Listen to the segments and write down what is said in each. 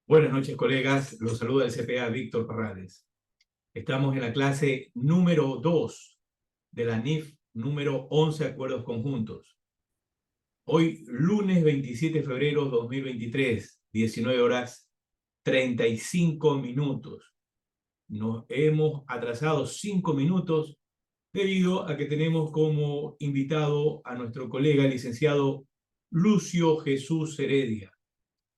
Buenas noches, colegas. Los saluda el CPA Víctor Parrales. Estamos en la clase número 2 de la NIF número 11 Acuerdos Conjuntos. Hoy, lunes 27 de febrero de 2023, 19 horas 35 minutos. Nos hemos atrasado 5 minutos debido a que tenemos como invitado a nuestro colega licenciado Lucio Jesús Heredia.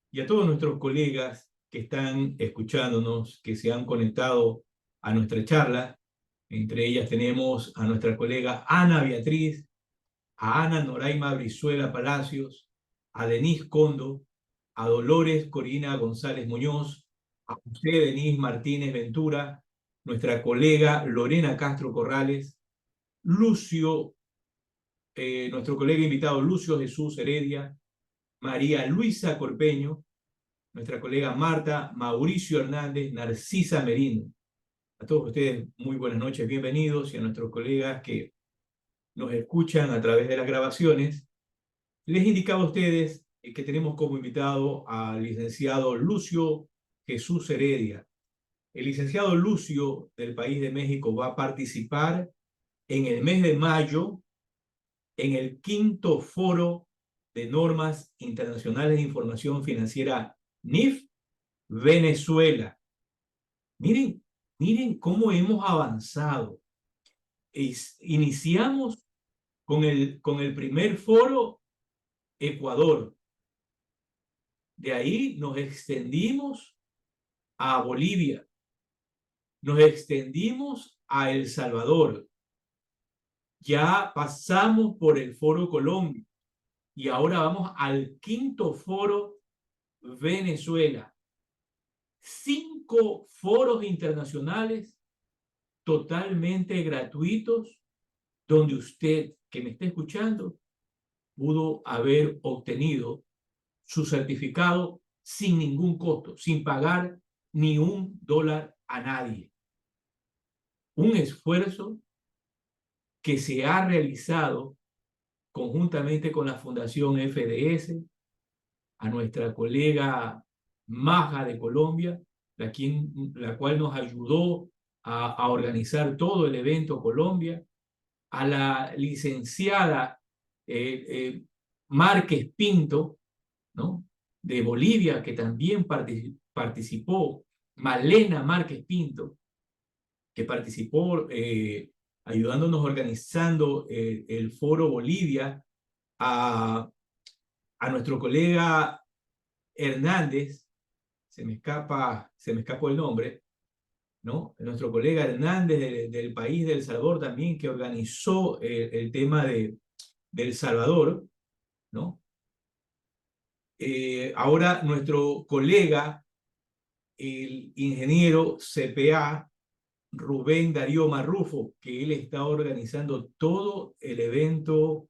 Y a todos nuestros colegas que están escuchándonos, que se han conectado a nuestra charla. Entre ellas tenemos a nuestra colega Ana Beatriz, a Ana Noraima Brizuela Palacios, a Denise Condo, a Dolores Corina González Muñoz, a José Denise Martínez Ventura, nuestra colega Lorena Castro Corrales, Lucio, nuestro colega invitado Lucio Jesús Heredia, María Luisa Corpeño, nuestra colega Marta, Mauricio Hernández, Narcisa Merino. A todos ustedes, muy buenas noches, bienvenidos, y a nuestros colegas que nos escuchan a través de las grabaciones. Les indicaba a ustedes que tenemos como invitado al licenciado Lucio Jesús Heredia. El licenciado Lucio, del país de México, va a participar en el mes de mayo en el 5º Foro de Normas Internacionales de Información Financiera NIF Venezuela. Miren, miren cómo hemos avanzado. Iniciamos con el primer foro Ecuador. De ahí nos extendimos a Bolivia. Nos extendimos a El Salvador. Ya pasamos por el foro Colombia. Y ahora vamos al 5º foro Venezuela. 5 foros internacionales totalmente gratuitos, donde usted que me está escuchando pudo haber obtenido su certificado sin ningún costo, sin pagar ni $1 a nadie. Un esfuerzo que se ha realizado conjuntamente con la Fundación FDS, a nuestra colega Maja de Colombia, la cual nos ayudó a organizar todo el evento Colombia, a la licenciada Márquez Pinto, ¿no?, de Bolivia, que también participó, Malena Márquez Pinto, que participó ayudándonos organizando el Foro Bolivia, a nuestro colega Hernández, se me escapó el nombre, ¿no? Nuestro colega Hernández del país de El Salvador también, que organizó el tema de El Salvador, ¿no? Ahora nuestro colega, el ingeniero CPA Rubén Darío Marrufo, que él está organizando todo el evento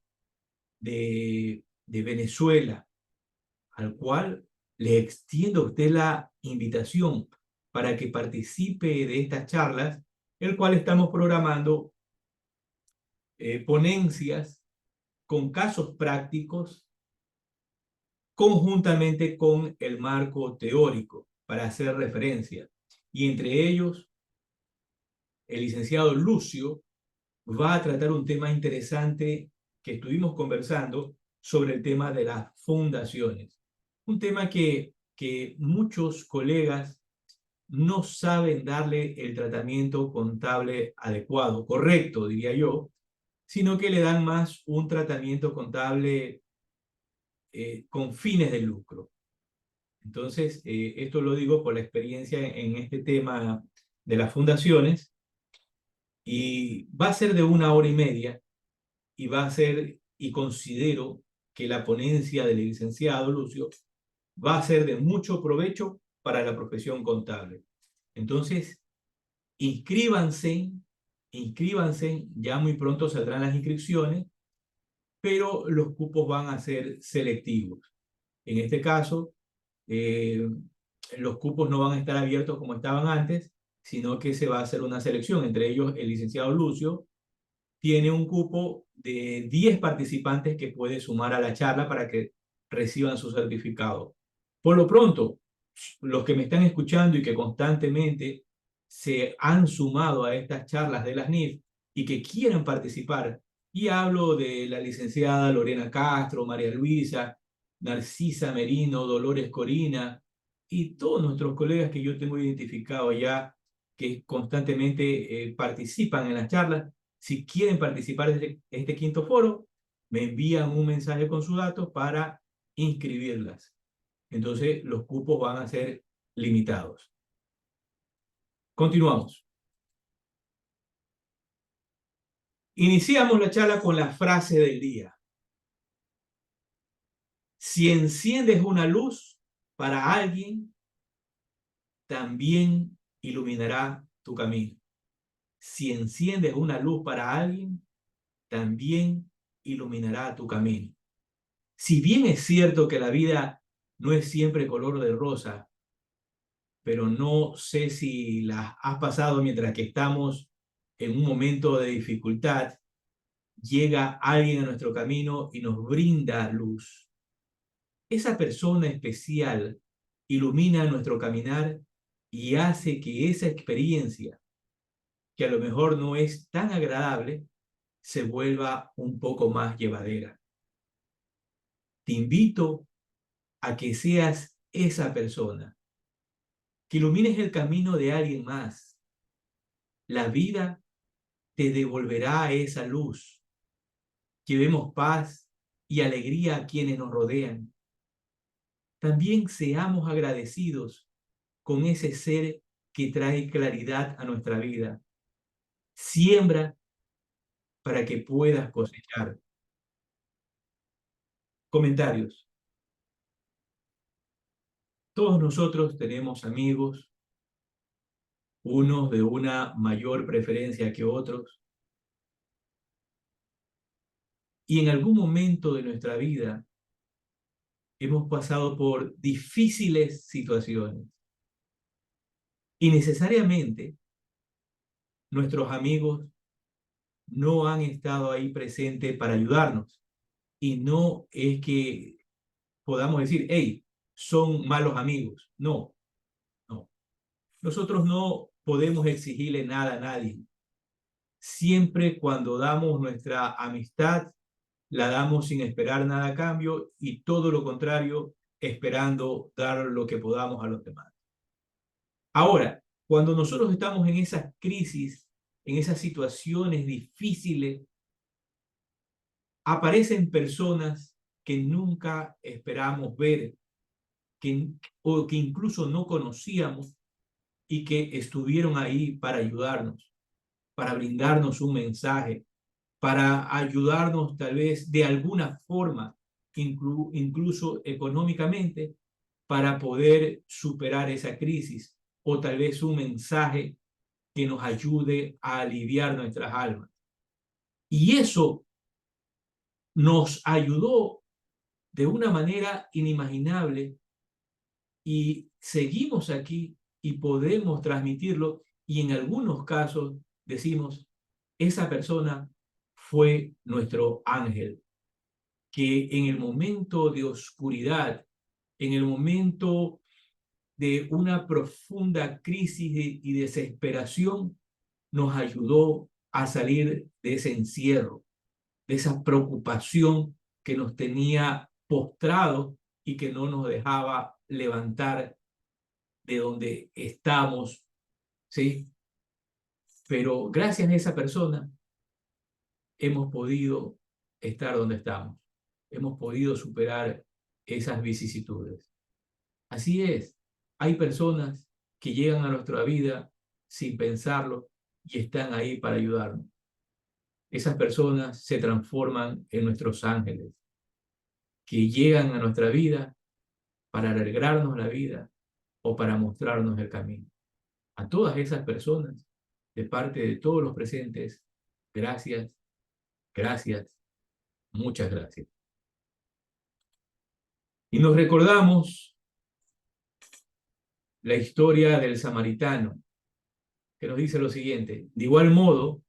de Venezuela, al cual le extiendo a usted la invitación para que participe de estas charlas, el cual estamos programando ponencias con casos prácticos conjuntamente con el marco teórico para hacer referencia. Y entre ellos, el licenciado Lucio va a tratar un tema interesante que estuvimos conversando sobre el tema de las fundaciones. Un tema que muchos colegas no saben darle el tratamiento contable adecuado, correcto, diría yo, sino que le dan más un tratamiento contable con fines de lucro. Entonces, esto lo digo por la experiencia en este tema de las fundaciones, y va a ser de 1 hora y media, y va a ser, y considero que la ponencia del licenciado Lucio va a ser de mucho provecho para la profesión contable. Entonces, inscríbanse, ya muy pronto saldrán las inscripciones, pero los cupos van a ser selectivos. En este caso, los cupos no van a estar abiertos como estaban antes, sino que se va a hacer una selección. Entre ellos, el licenciado Lucio tiene un cupo de 10 participantes que puede sumar a la charla para que reciban su certificado. Por lo pronto, los que me están escuchando y que constantemente se han sumado a estas charlas de las NIF y que quieren participar, y hablo de la licenciada Lorena Castro, María Luisa, Narcisa Merino, Dolores Corina, y todos nuestros colegas que yo tengo identificado ya, que constantemente participan en las charlas. Si quieren participar de este quinto foro, me envían un mensaje con sus datos para inscribirlas. Entonces, los cupos van a ser limitados. Continuamos. Iniciamos la charla con la frase del día. Si enciendes una luz para alguien, también iluminará tu camino. Si enciendes una luz para alguien, también iluminará tu camino. Si bien es cierto que la vida no es siempre color de rosa, pero no sé si las has pasado mientras que estamos en un momento de dificultad, llega alguien a nuestro camino y nos brinda luz. Esa persona especial ilumina nuestro caminar y hace que esa experiencia, que a lo mejor no es tan agradable, se vuelva un poco más llevadera. Te invito a que seas esa persona, que ilumines el camino de alguien más. La vida te devolverá esa luz. Llevemos paz y alegría a quienes nos rodean. También seamos agradecidos con ese ser que trae claridad a nuestra vida. Siembra para que puedas cosechar. Comentarios. Todos nosotros tenemos amigos, unos de una mayor preferencia que otros, y en algún momento de nuestra vida hemos pasado por difíciles situaciones. Y necesariamente nuestros amigos no han estado ahí presentes para ayudarnos. Y no es que podamos decir, hey, son malos amigos. No, no. Nosotros no podemos exigirle nada a nadie. Siempre cuando damos nuestra amistad, la damos sin esperar nada a cambio y todo lo contrario, esperando dar lo que podamos a los demás. Ahora, cuando nosotros estamos en esas crisis, en esas situaciones difíciles, aparecen personas que nunca esperamos ver, o que incluso no conocíamos y que estuvieron ahí para ayudarnos, para brindarnos un mensaje, para ayudarnos tal vez de alguna forma, incluso económicamente, para poder superar esa crisis, o tal vez un mensaje que nos ayude a aliviar nuestras almas. Y eso nos ayudó de una manera inimaginable y seguimos aquí y podemos transmitirlo, y en algunos casos decimos, esa persona fue nuestro ángel, que en el momento de oscuridad, en el momento de una profunda crisis y desesperación, nos ayudó a salir de ese encierro, de esa preocupación que nos tenía postrados y que no nos dejaba levantar de donde estamos, ¿sí? Pero gracias a esa persona hemos podido estar donde estamos, hemos podido superar esas vicisitudes. Así es, hay personas que llegan a nuestra vida sin pensarlo y están ahí para ayudarnos. Esas personas se transforman en nuestros ángeles, que llegan a nuestra vida para alegrarnos la vida o para mostrarnos el camino. A todas esas personas, de parte de todos los presentes, gracias, gracias, muchas gracias. Y nos recordamos la historia del samaritano, que nos dice lo siguiente: de igual modo,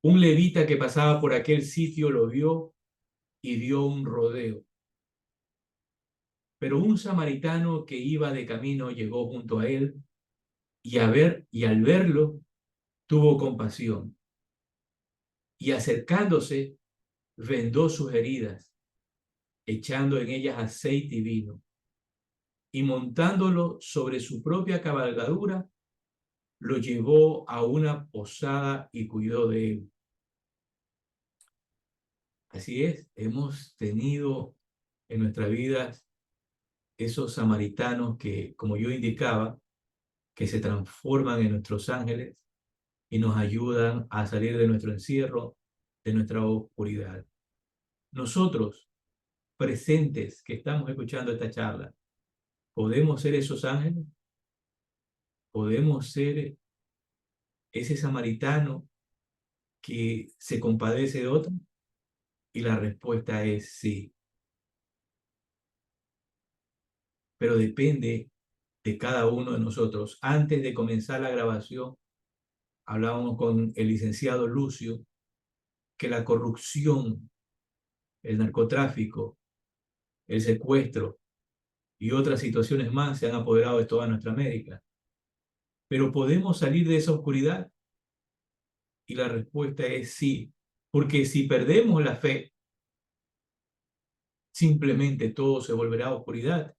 un levita que pasaba por aquel sitio lo vio y dio un rodeo. Pero un samaritano que iba de camino llegó junto a él y al verlo tuvo compasión y acercándose vendó sus heridas, echando en ellas aceite y vino, y montándolo sobre su propia cabalgadura, lo llevó a una posada y cuidó de él. Así es, hemos tenido en nuestras vidas esos samaritanos que, como yo indicaba, que se transforman en nuestros ángeles y nos ayudan a salir de nuestro encierro, de nuestra oscuridad. Nosotros, presentes, que estamos escuchando esta charla, ¿podemos ser esos ángeles? ¿Podemos ser ese samaritano que se compadece de otro? Y la respuesta es sí, pero depende de cada uno de nosotros. Antes de comenzar la grabación, hablábamos con el licenciado Lucio que la corrupción, el narcotráfico, el secuestro y otras situaciones más se han apoderado de toda nuestra América. Pero ¿podemos salir de esa oscuridad? Y la respuesta es sí, porque si perdemos la fe, simplemente todo se volverá a oscuridad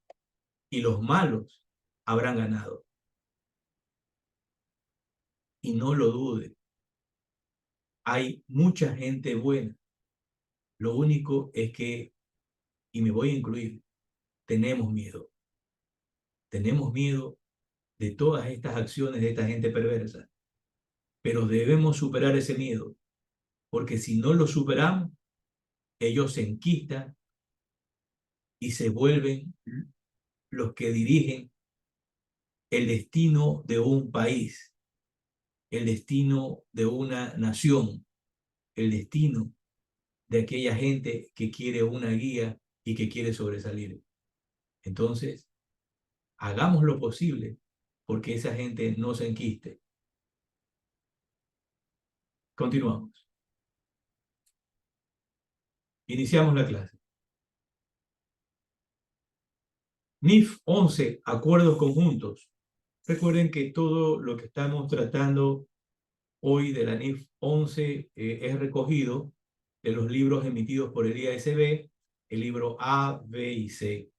y los malos habrán ganado. Y no lo dude, hay mucha gente buena. Lo único es que, y me voy a incluir, tenemos miedo. Tenemos miedo de todas estas acciones de esta gente perversa, pero debemos superar ese miedo, porque si no lo superamos, ellos se enquistan y se vuelven los que dirigen el destino de un país, el destino de una nación, el destino de aquella gente que quiere una guía y que quiere sobresalir. Entonces, hagamos lo posible porque esa gente no se enquiste. Continuamos. Iniciamos la clase. NIF 11, acuerdos conjuntos. Recuerden que todo lo que estamos tratando hoy de la NIF 11 es recogido de los libros emitidos por el IASB, el libro A, B y C.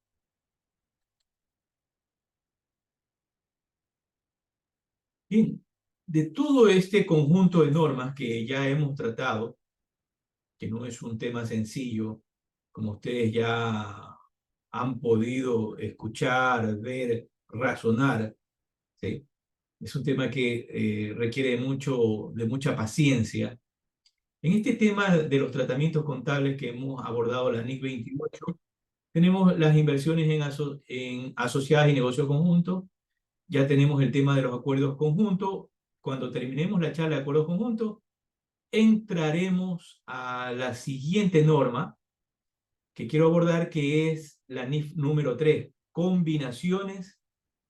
Bien, de todo este conjunto de normas que ya hemos tratado, que no es un tema sencillo, como ustedes ya han podido escuchar, ver, razonar, ¿sí? Es un tema que requiere de mucha paciencia. En este tema de los tratamientos contables que hemos abordado la NIC 28, tenemos las inversiones en asociadas y negocios conjuntos, ya tenemos el tema de los acuerdos conjuntos. Cuando terminemos la charla de acuerdos conjuntos, entraremos a la siguiente norma que quiero abordar, que es la NIF número 3, combinaciones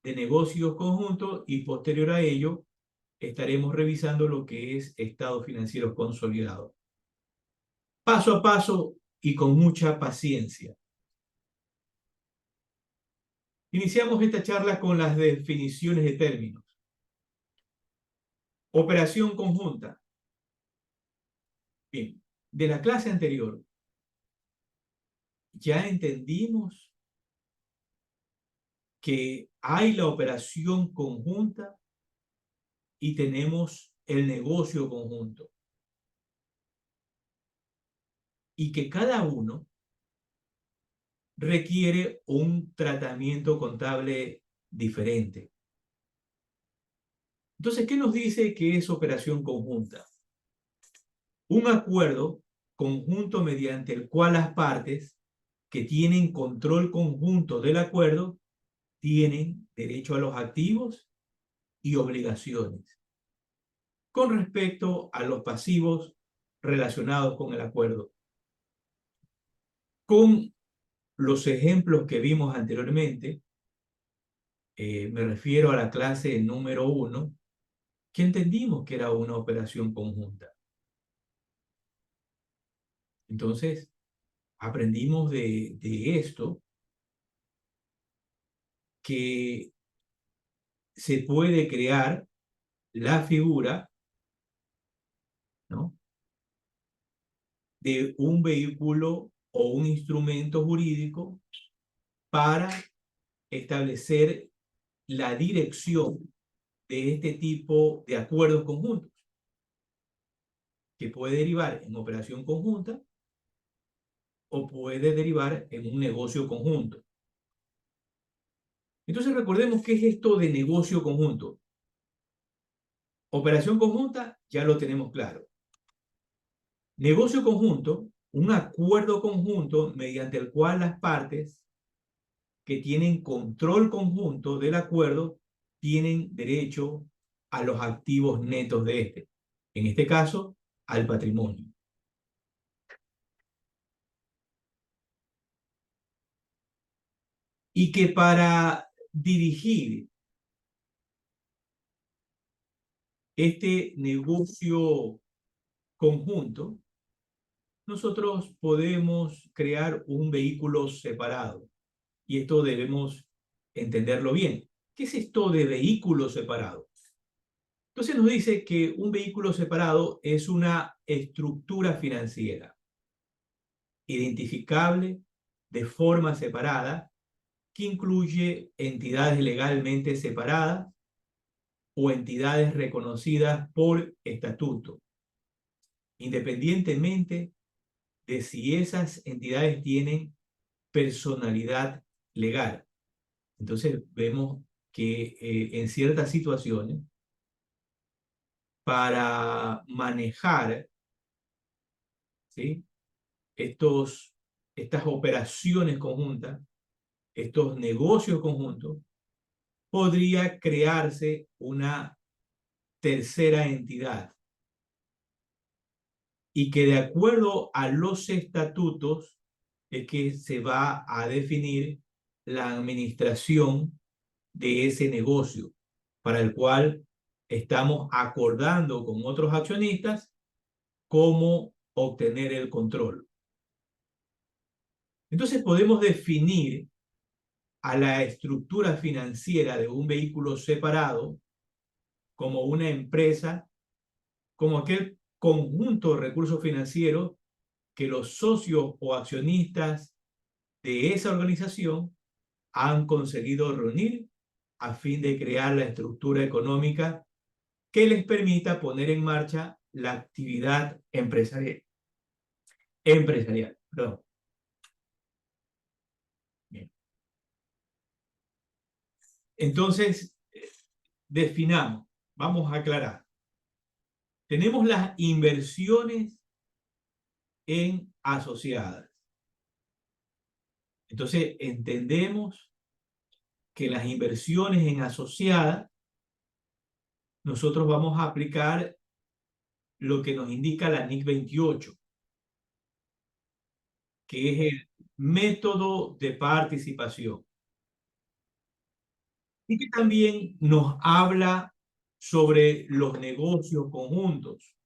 de negocios conjuntos, y posterior a ello estaremos revisando lo que es estados financieros consolidados. Paso a paso y con mucha paciencia. Iniciamos esta charla con las definiciones de términos. Operación conjunta. Bien, de la clase anterior ya entendimos que hay la operación conjunta y tenemos el negocio conjunto. Y que cada uno requiere un tratamiento contable diferente. Entonces, ¿qué nos dice que es operación conjunta? Un acuerdo conjunto mediante el cual las partes que tienen control conjunto del acuerdo tienen derecho a los activos y obligaciones con respecto a los pasivos relacionados con el acuerdo. Con los ejemplos que vimos anteriormente, me refiero a la clase número 1, que entendimos que era una operación conjunta. Entonces, aprendimos de esto que se puede crear la figura, ¿no?, de un vehículo o un instrumento jurídico para establecer la dirección de este tipo de acuerdos conjuntos, que puede derivar en operación conjunta o puede derivar en un negocio conjunto. Entonces recordemos qué es esto de negocio conjunto. Operación conjunta, ya lo tenemos claro. Negocio conjunto, un acuerdo conjunto mediante el cual las partes que tienen control conjunto del acuerdo tienen derecho a los activos netos de este. En este caso, al patrimonio. Y que para dirigir este negocio conjunto, nosotros podemos crear un vehículo separado. Y esto debemos entenderlo bien. ¿Qué es esto de vehículo separado? Entonces nos dice que un vehículo separado es una estructura financiera identificable de forma separada que incluye entidades legalmente separadas o entidades reconocidas por estatuto, independientemente de si esas entidades tienen personalidad legal. Entonces vemos que en ciertas situaciones, para manejar, ¿sí?, estas operaciones conjuntas, estos negocios conjuntos, podría crearse una tercera entidad y que de acuerdo a los estatutos es que se va a definir la administración de ese negocio para el cual estamos acordando con otros accionistas cómo obtener el control. Entonces podemos definir a la estructura financiera de un vehículo separado como una empresa, como aquel conjunto de recursos financieros que los socios o accionistas de esa organización han conseguido reunir a fin de crear la estructura económica que les permita poner en marcha la actividad empresarial. Perdón. Bien. Entonces, definamos, vamos a aclarar. Tenemos las inversiones en asociadas. Entonces, entendemos que las inversiones en asociadas, nosotros vamos a aplicar lo que nos indica la NIC 28, que es el método de participación. Y que también nos habla sobre los negocios conjuntos,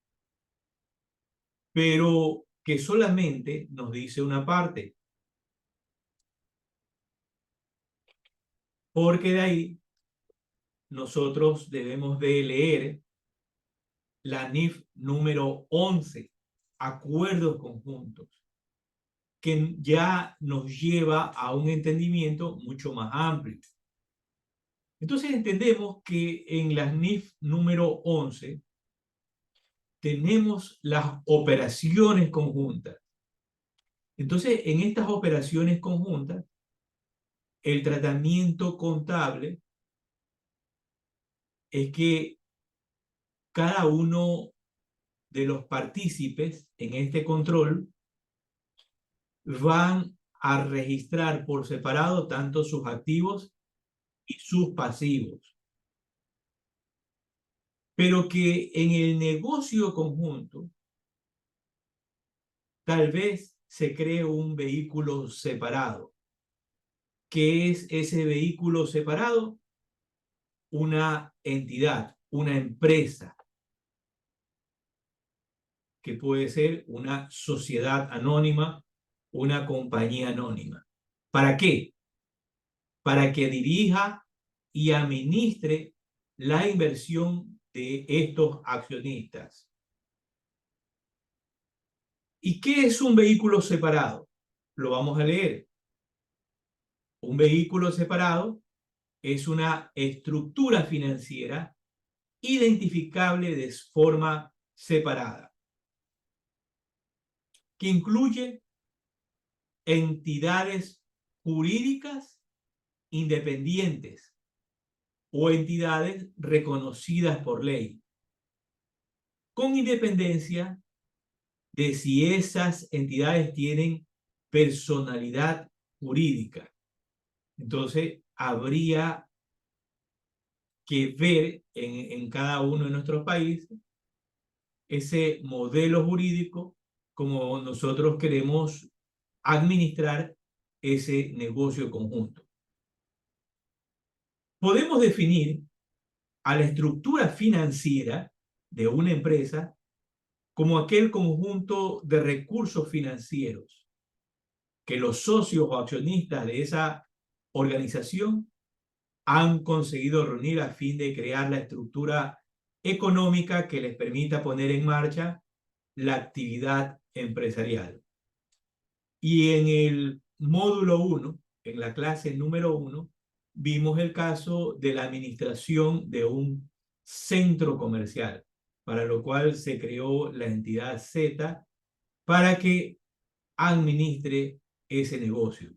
pero que solamente nos dice una parte, porque de ahí nosotros debemos de leer la NIF número 11, acuerdos conjuntos, que ya nos lleva a un entendimiento mucho más amplio. Entonces entendemos que en la NIF número 11 tenemos las operaciones conjuntas. Entonces, en estas operaciones conjuntas, el tratamiento contable es que cada uno de los partícipes en este control van a registrar por separado tanto sus activos y sus pasivos. Pero que en el negocio conjunto, tal vez se cree un vehículo separado. ¿Qué es ese vehículo separado? Una entidad, una empresa, que puede ser una sociedad anónima, una compañía anónima. ¿Para qué? para que dirija y administre la inversión de estos accionistas. ¿Y qué es un vehículo separado? Lo vamos a leer. Un vehículo separado es una estructura financiera identificable de forma separada, que incluye entidades jurídicas independientes o entidades reconocidas por ley, con independencia de si esas entidades tienen personalidad jurídica. Entonces, habría que ver en cada uno de nuestros países ese modelo jurídico como nosotros queremos administrar ese negocio conjunto. Podemos definir a la estructura financiera de una empresa como aquel conjunto de recursos financieros que los socios o accionistas de esa organización han conseguido reunir a fin de crear la estructura económica que les permita poner en marcha la actividad empresarial. Y en el módulo 1, en la clase número 1, vimos el caso de la administración de un centro comercial, para lo cual se creó la entidad Z para que administre ese negocio.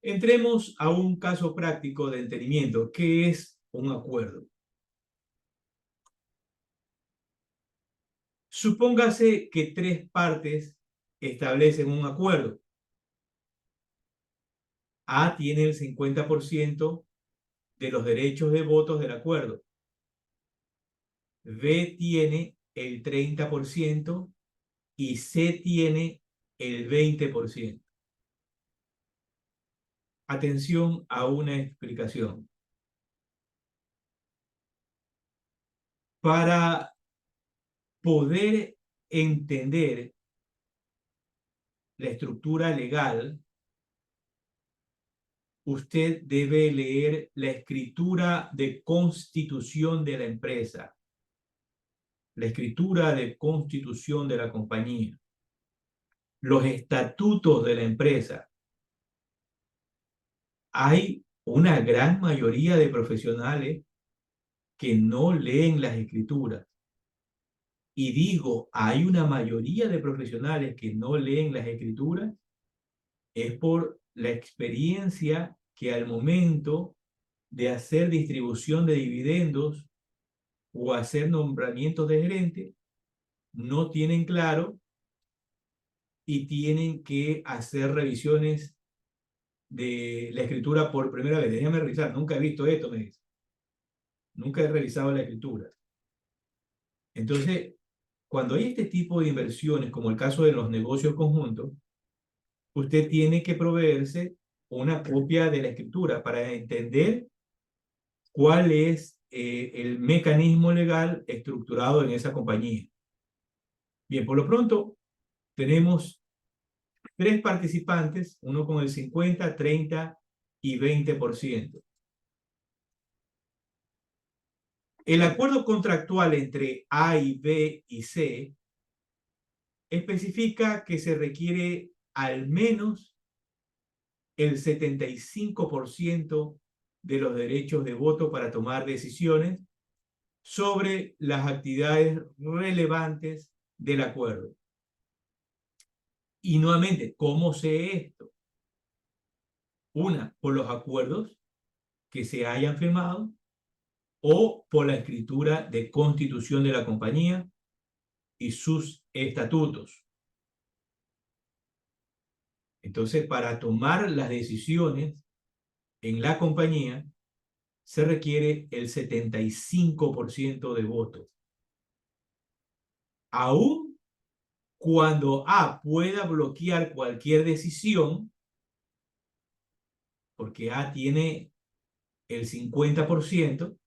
Entremos a un caso práctico de entendimiento. ¿Qué es un acuerdo? Supóngase que tres partes establecen un acuerdo. A tiene el 50% de los derechos de votos del acuerdo. B tiene el 30% y C tiene el 20%. Atención a una explicación. Para poder entender la estructura legal, usted debe leer la escritura de constitución de la empresa, la escritura de constitución de la compañía, los estatutos de la empresa. Hay una gran mayoría de profesionales que no leen las escrituras. Y digo, hay una mayoría de profesionales que no leen las escrituras, es por la experiencia que al momento de hacer distribución de dividendos o hacer nombramientos de gerente, no tienen claro y tienen que hacer revisiones de la escritura por primera vez. Déjame revisar, nunca he visto esto, me dice. Nunca he revisado la escritura. Entonces, cuando hay este tipo de inversiones, como el caso de los negocios conjuntos, usted tiene que proveerse una copia de la escritura para entender cuál es el mecanismo legal estructurado en esa compañía. Bien, por lo pronto, tenemos tres participantes, uno con el 50, 30 y 20%. El acuerdo contractual entre A y B y C especifica que se requiere al menos el 75% de los derechos de voto para tomar decisiones sobre las actividades relevantes del acuerdo. Y nuevamente, ¿cómo sé esto? Una, por los acuerdos que se hayan firmado o por la escritura de constitución de la compañía y sus estatutos. Entonces, para tomar las decisiones en la compañía, se requiere el 75% de votos. Aún cuando A pueda bloquear cualquier decisión, porque A tiene el 50%,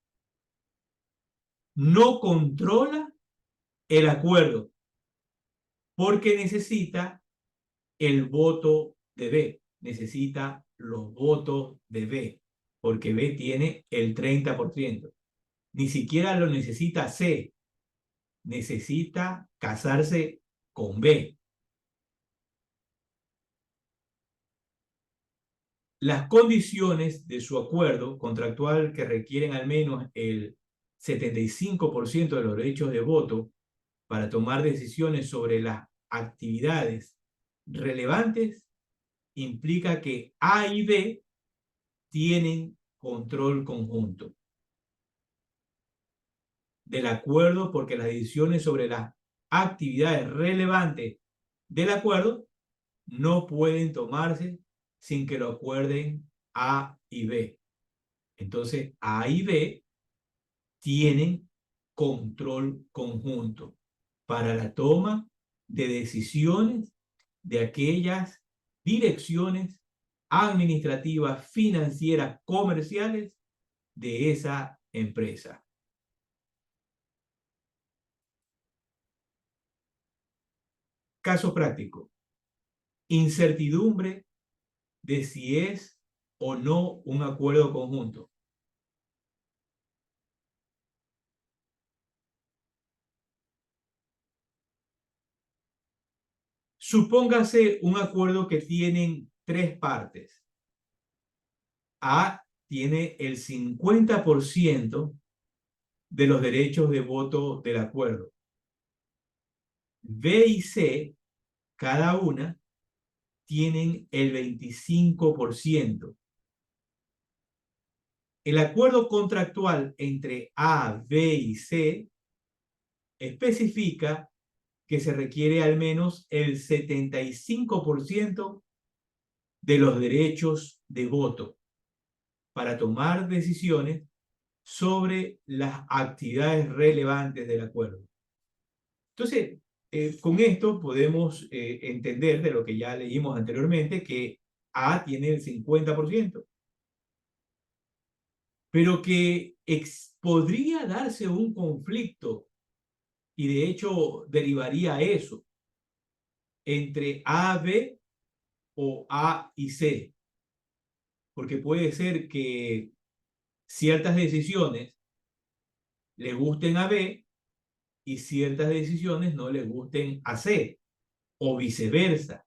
no controla el acuerdo, porque necesita el voto de B. necesita los votos de B, porque B tiene el 30%. Ni siquiera lo necesita C, necesita casarse con B. Las condiciones de su acuerdo contractual que requieren al menos el 75% de los derechos de voto para tomar decisiones sobre las actividades relevantes implica que A y B tienen control conjunto del acuerdo, porque las decisiones sobre las actividades relevantes del acuerdo no pueden tomarse sin que lo acuerden A y B. Entonces, A y B tienen control conjunto para la toma de decisiones de aquellas direcciones administrativas, financieras, comerciales de esa empresa. Caso práctico. Incertidumbre de si es o no un acuerdo conjunto. Supóngase un acuerdo que tienen tres partes. A tiene el 50% de los derechos de voto del acuerdo. B y C, cada una, tienen el 25%. El acuerdo contractual entre A, B y C especifica que se requiere al menos el 75% de los derechos de voto para tomar decisiones sobre las actividades relevantes del acuerdo. Entonces, con esto podemos entender de lo que ya leímos anteriormente, que A tiene el 50%, pero que podría darse un conflicto, y de hecho derivaría eso, entre A, B o A y C, porque puede ser que ciertas decisiones le gusten a B y ciertas decisiones no le gusten a C, o viceversa.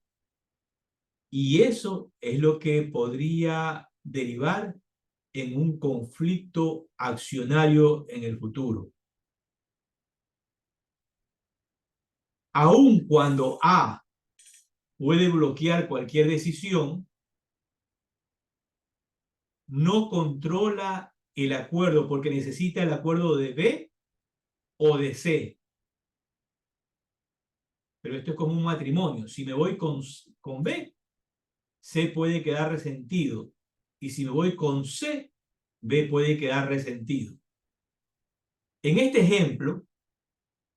Y eso es lo que podría derivar en un conflicto accionario en el futuro. Aun cuando A puede bloquear cualquier decisión, no controla el acuerdo porque necesita el acuerdo de B o de C. Pero esto es como un matrimonio. Si me voy con B, C puede quedar resentido. Y si me voy con C, B puede quedar resentido. En este ejemplo,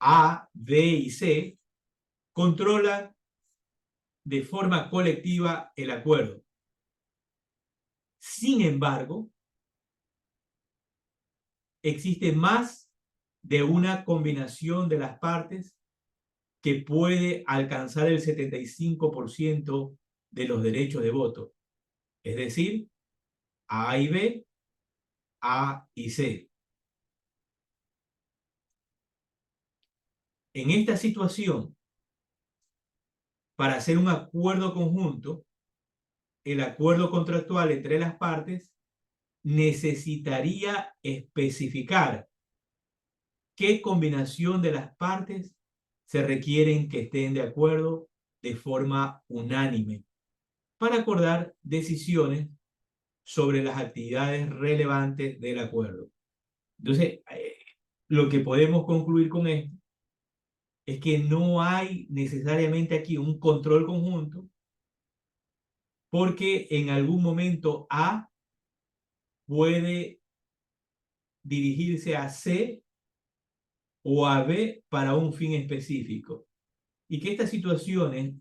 A, B y C controlan de forma colectiva el acuerdo. Sin embargo, existe más de una combinación de las partes que puede alcanzar el 75% de los derechos de voto. Es decir, A y B, A y C. En esta situación, para hacer un acuerdo conjunto, el acuerdo contractual entre las partes necesitaría especificar qué combinación de las partes se requieren que estén de acuerdo de forma unánime para acordar decisiones sobre las actividades relevantes del acuerdo. Entonces, lo que podemos concluir con esto es que no hay necesariamente aquí un control conjunto, porque en algún momento A puede dirigirse a C o a B para un fin específico. Y que estas situaciones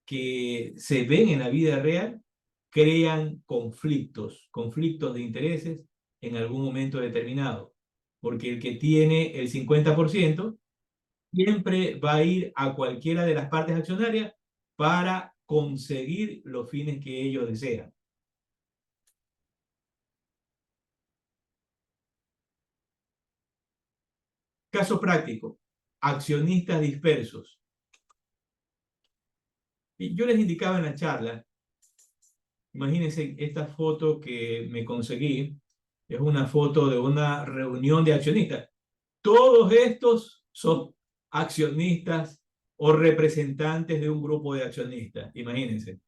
que se ven en la vida real crean conflictos de intereses en algún momento determinado. Porque el que tiene el 50% siempre va a ir a cualquiera de las partes accionarias para conseguir los fines que ellos desean. Caso práctico, accionistas dispersos. Y yo les indicaba en la charla, imagínense esta foto que me conseguí, es una foto de una reunión de accionistas. Todos estos son accionistas o representantes de un grupo de accionistas, imagínense.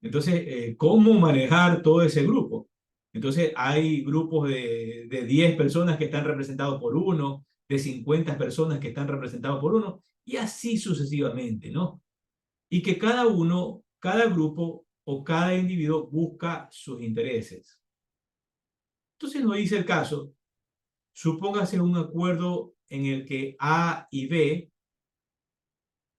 Entonces, ¿cómo manejar todo ese grupo? Entonces, hay grupos de 10 personas que están representados por uno, de 50 personas que están representados por uno, y así sucesivamente, ¿no? Y que cada uno, cada grupo o cada individuo busca sus intereses. Entonces nos dice el caso, supóngase un acuerdo en el que A y B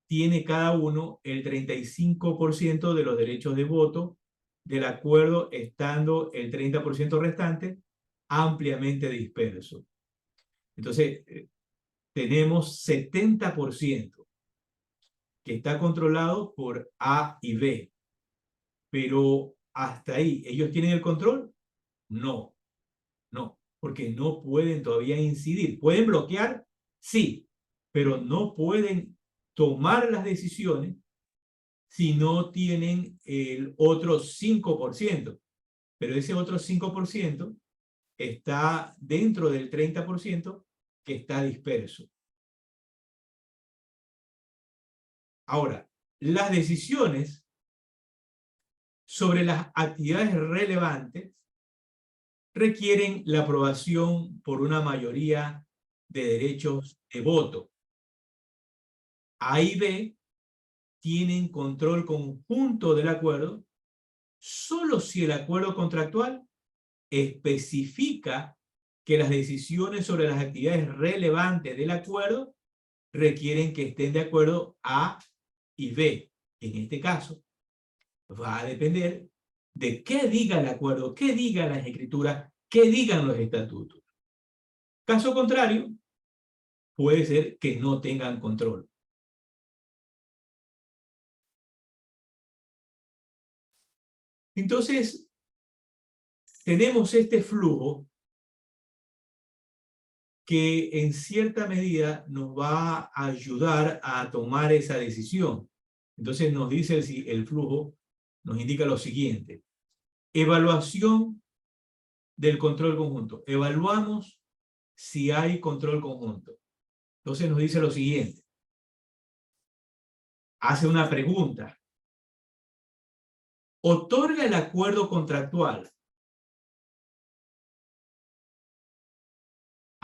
tiene cada uno el 35% de los derechos de voto del acuerdo, estando el 30% restante ampliamente disperso. Entonces, tenemos 70% que está controlado por A y B. Pero hasta ahí, ¿ellos tienen el control? No, no, porque no pueden todavía incidir. ¿Pueden bloquear? Sí, pero no pueden tomar las decisiones si no tienen el otro 5%. Pero ese otro 5% está dentro del 30% que está disperso. Ahora, las decisiones sobre las actividades relevantes requieren la aprobación por una mayoría de derechos de voto. A y B tienen control conjunto del acuerdo solo si el acuerdo contractual especifica que las decisiones sobre las actividades relevantes del acuerdo requieren que estén de acuerdo A y B. En este caso, va a depender de qué diga el acuerdo, qué digan las escrituras, qué digan los estatutos. Caso contrario, puede ser que no tengan control. Entonces, tenemos este flujo que en cierta medida nos va a ayudar a tomar esa decisión. Entonces nos dice el flujo, nos indica lo siguiente. Evaluación del control conjunto. Evaluamos si hay control conjunto. Entonces nos dice lo siguiente. Hace una pregunta. ¿Otorga el acuerdo contractual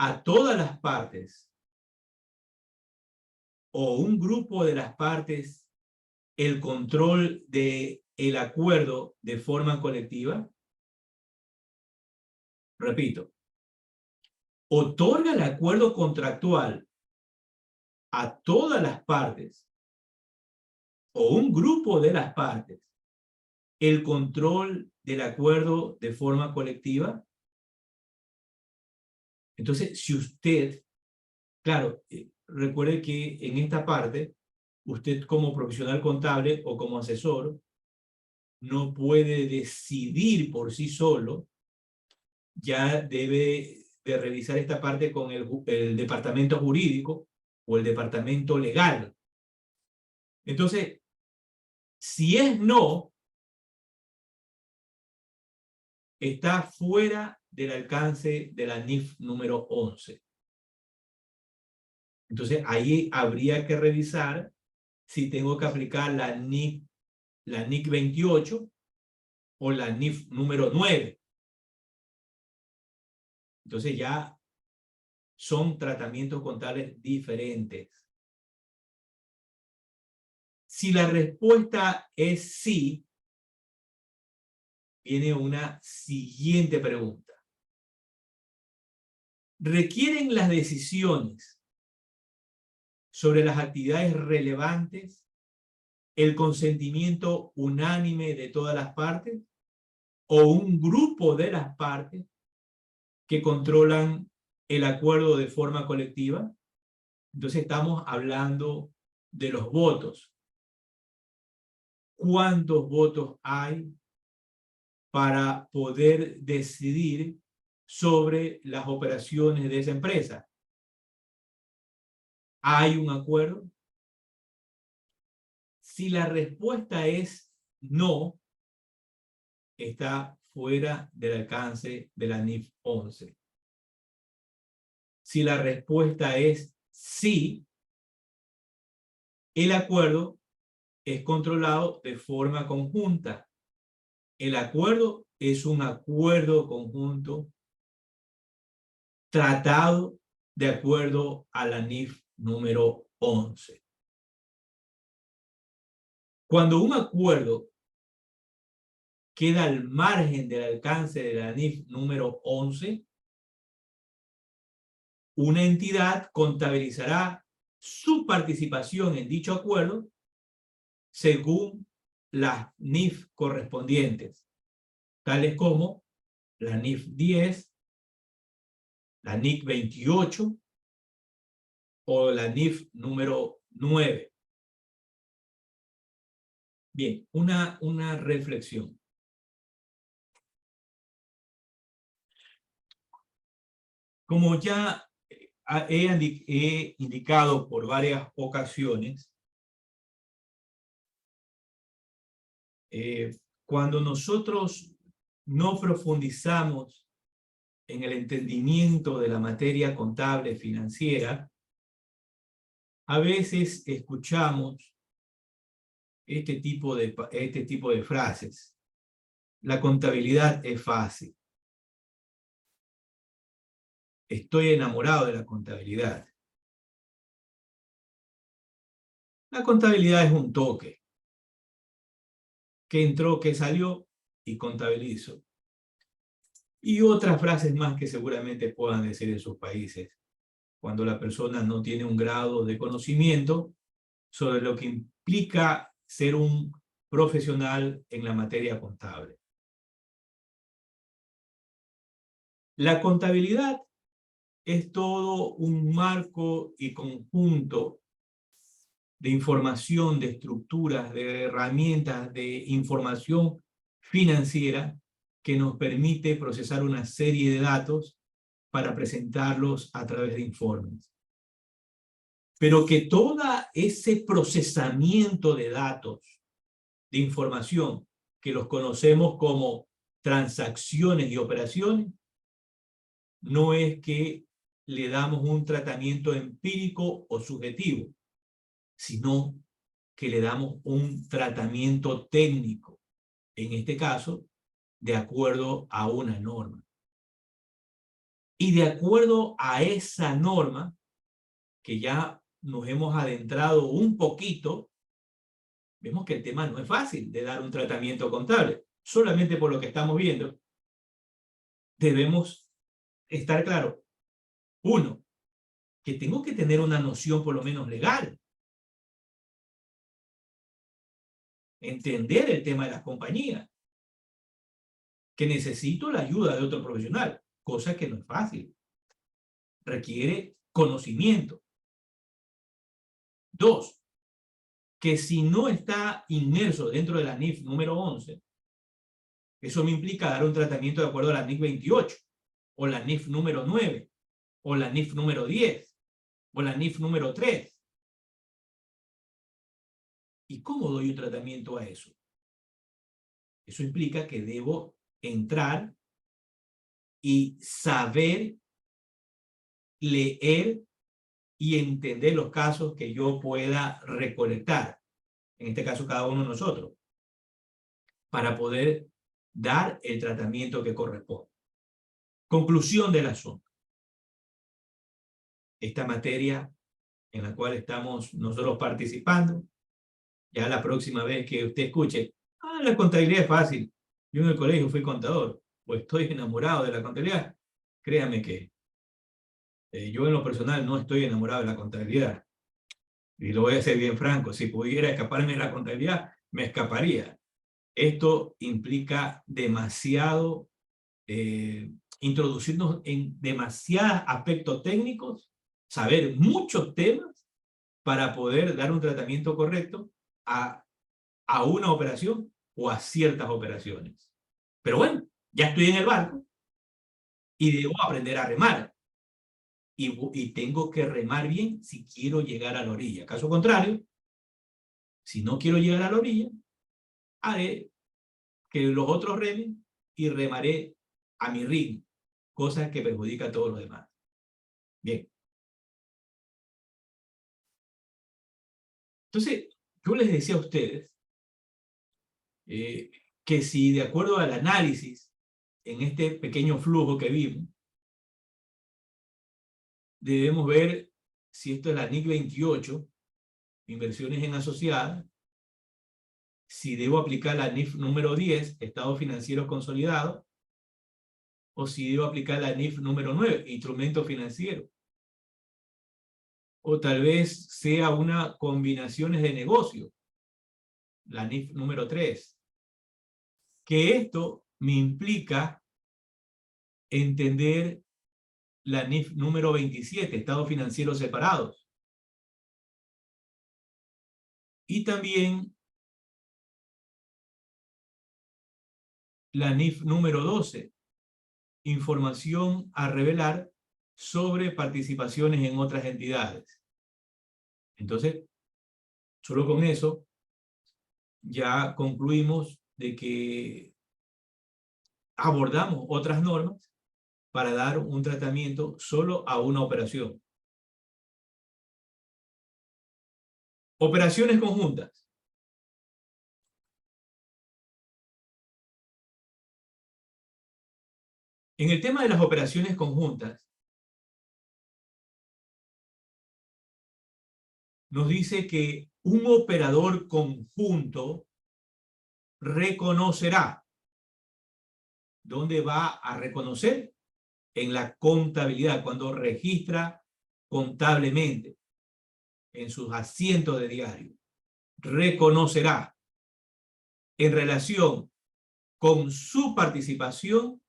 a todas las partes o un grupo de las partes el control del acuerdo de forma colectiva? Repito, otorga el acuerdo contractual a todas las partes o un grupo de las partes el control del acuerdo de forma colectiva. Entonces, si usted, claro, recuerde que en esta parte, usted como profesional contable o como asesor, no puede decidir por sí solo, ya debe de revisar esta parte con el departamento jurídico o el departamento legal. Entonces, si es no, está fuera del alcance de la NIF número 11. Entonces, ahí habría que revisar si tengo que aplicar la NIC 28 o la NIF número 9. Entonces ya son tratamientos contables diferentes. Si la respuesta es sí, viene una siguiente pregunta. ¿Requieren las decisiones sobre las actividades relevantes el consentimiento unánime de todas las partes o un grupo de las partes que controlan el acuerdo de forma colectiva? Entonces estamos hablando de los votos. cuántos votos hay para poder decidir sobre las operaciones de esa empresa. ¿Hay un acuerdo? Si la respuesta es no, está fuera del alcance de la NIF 11. Si la respuesta es sí, el acuerdo es controlado de forma conjunta. El acuerdo es un acuerdo conjunto tratado de acuerdo a la NIF número 11. Cuando un acuerdo queda al margen del alcance de la NIF número 11, una entidad contabilizará su participación en dicho acuerdo según las NIF correspondientes, tales como la NIF 10, la NIF 28 o la NIF número 9. Bien, una reflexión. Como ya he indicado por varias ocasiones, cuando nosotros no profundizamos en el entendimiento de la materia contable financiera, a veces escuchamos este tipo de frases. La contabilidad es fácil. Estoy enamorado de la contabilidad. La contabilidad es un toque. Que entró, que salió y contabilizo. Y otras frases más que seguramente puedan decir en sus países, cuando la persona no tiene un grado de conocimiento sobre lo que implica ser un profesional en la materia contable. La contabilidad es todo un marco y conjunto de información, de estructuras, de herramientas, de información financiera que nos permite procesar una serie de datos para presentarlos a través de informes. Pero que todo ese procesamiento de datos, de información, que los conocemos como transacciones y operaciones, no es que le damos un tratamiento empírico o subjetivo, sino que le damos un tratamiento técnico, en este caso, de acuerdo a una norma. Y de acuerdo a esa norma, que ya nos hemos adentrado un poquito, vemos que el tema no es fácil de dar un tratamiento contable. Solamente por lo que estamos viendo, debemos estar claros. Uno, que tengo que tener una noción por lo menos legal. Entender el tema de las compañías. Que necesito la ayuda de otro profesional, cosa que no es fácil. Requiere conocimiento. Dos, que si no está inmerso dentro de la NIF número 11, eso me implica dar un tratamiento de acuerdo a la NIF 28, o la NIF número 9, o la NIF número 10, o la NIF número 3. ¿Y cómo doy un tratamiento a eso? Eso implica que debo entrar y saber leer y entender los casos que yo pueda recolectar, en este caso cada uno de nosotros, para poder dar el tratamiento que corresponde. Conclusión del asunto. Esta materia en la cual estamos nosotros participando, ya la próxima vez que usted escuche, la contabilidad es fácil, yo en el colegio fui contador, o estoy enamorado de la contabilidad, créame que yo en lo personal no estoy enamorado de la contabilidad. Y lo voy a ser bien franco, si pudiera escaparme de la contabilidad, me escaparía. Esto implica demasiado, introducirnos en demasiados aspectos técnicos, saber muchos temas para poder dar un tratamiento correcto a a una operación o a ciertas operaciones. Pero bueno, ya estoy en el barco y debo aprender a remar. Y tengo que remar bien si quiero llegar a la orilla. Caso contrario, si no quiero llegar a la orilla, haré que los otros remen y remaré a mi ritmo, cosa que perjudica a todos los demás. Bien. Entonces, yo les decía a ustedes que si de acuerdo al análisis en este pequeño flujo que vimos, debemos ver si esto es la NIC 28, inversiones en asociadas, si debo aplicar la NIF número 10, estados financieros consolidados, o si debo aplicar la NIF número 9, instrumento financiero. O tal vez sea una combinaciones de negocio, la NIF número 3. Que esto me implica entender la NIF número 27, estados financieros separados. Y también la NIF número 12, información a revelar sobre participaciones en otras entidades. Entonces, solo con eso ya concluimos de que abordamos otras normas para dar un tratamiento solo a una operación. Operaciones conjuntas. En el tema de las operaciones conjuntas, nos dice que un operador conjunto reconocerá. ¿Dónde va a reconocer? En la contabilidad, cuando registra contablemente en sus asientos de diario. Reconocerá en relación con su participación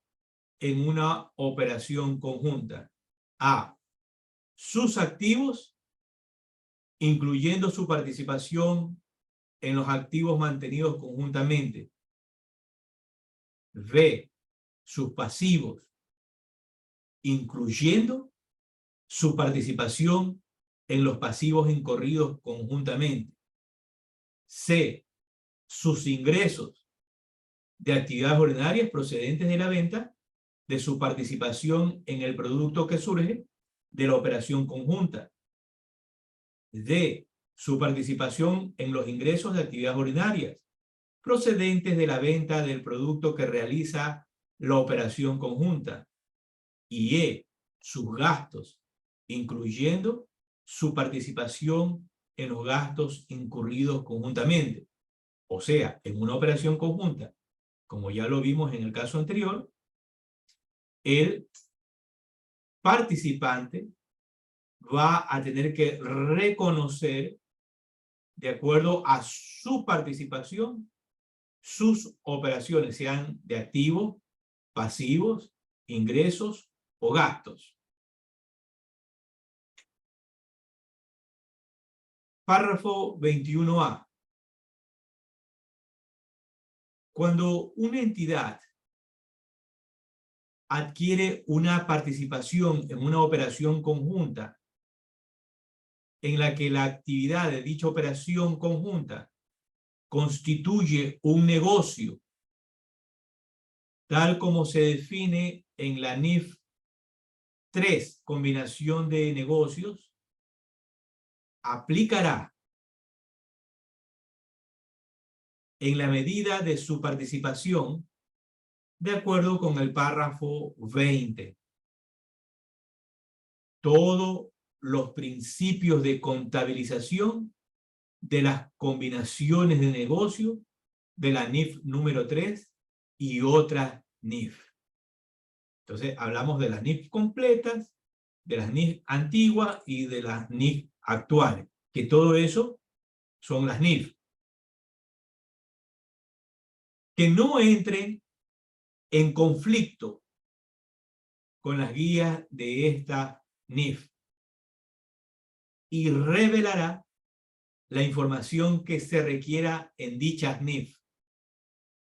en una operación conjunta a sus activos, incluyendo su participación en los activos mantenidos conjuntamente. B, sus pasivos, incluyendo su participación en los pasivos incorridos conjuntamente. C, sus ingresos de actividades ordinarias procedentes de la venta de su participación en el producto que surge de la operación conjunta. D, su participación en los ingresos de actividades ordinarias procedentes de la venta del producto que realiza la operación conjunta. Y E, sus gastos, incluyendo su participación en los gastos incurridos conjuntamente. O sea, en una operación conjunta, como ya lo vimos en el caso anterior, el participante va a tener que reconocer, de acuerdo a su participación, sus operaciones, sean de activos, pasivos, ingresos o gastos. Párrafo 21A. Cuando una entidad adquiere una participación en una operación conjunta en la que la actividad de dicha operación conjunta constituye un negocio, tal como se define en la NIF 3, combinación de negocios, aplicará en la medida de su participación de acuerdo con el párrafo 20. Todos los principios de contabilización de las combinaciones de negocio de la NIF número 3 y otras NIF. Entonces, hablamos de las NIF completas, de las NIF antiguas y de las NIF actuales, que todo eso son las NIF. Que no entren en conflicto con las guías de esta NIF y revelará la información que se requiera en dichas NIF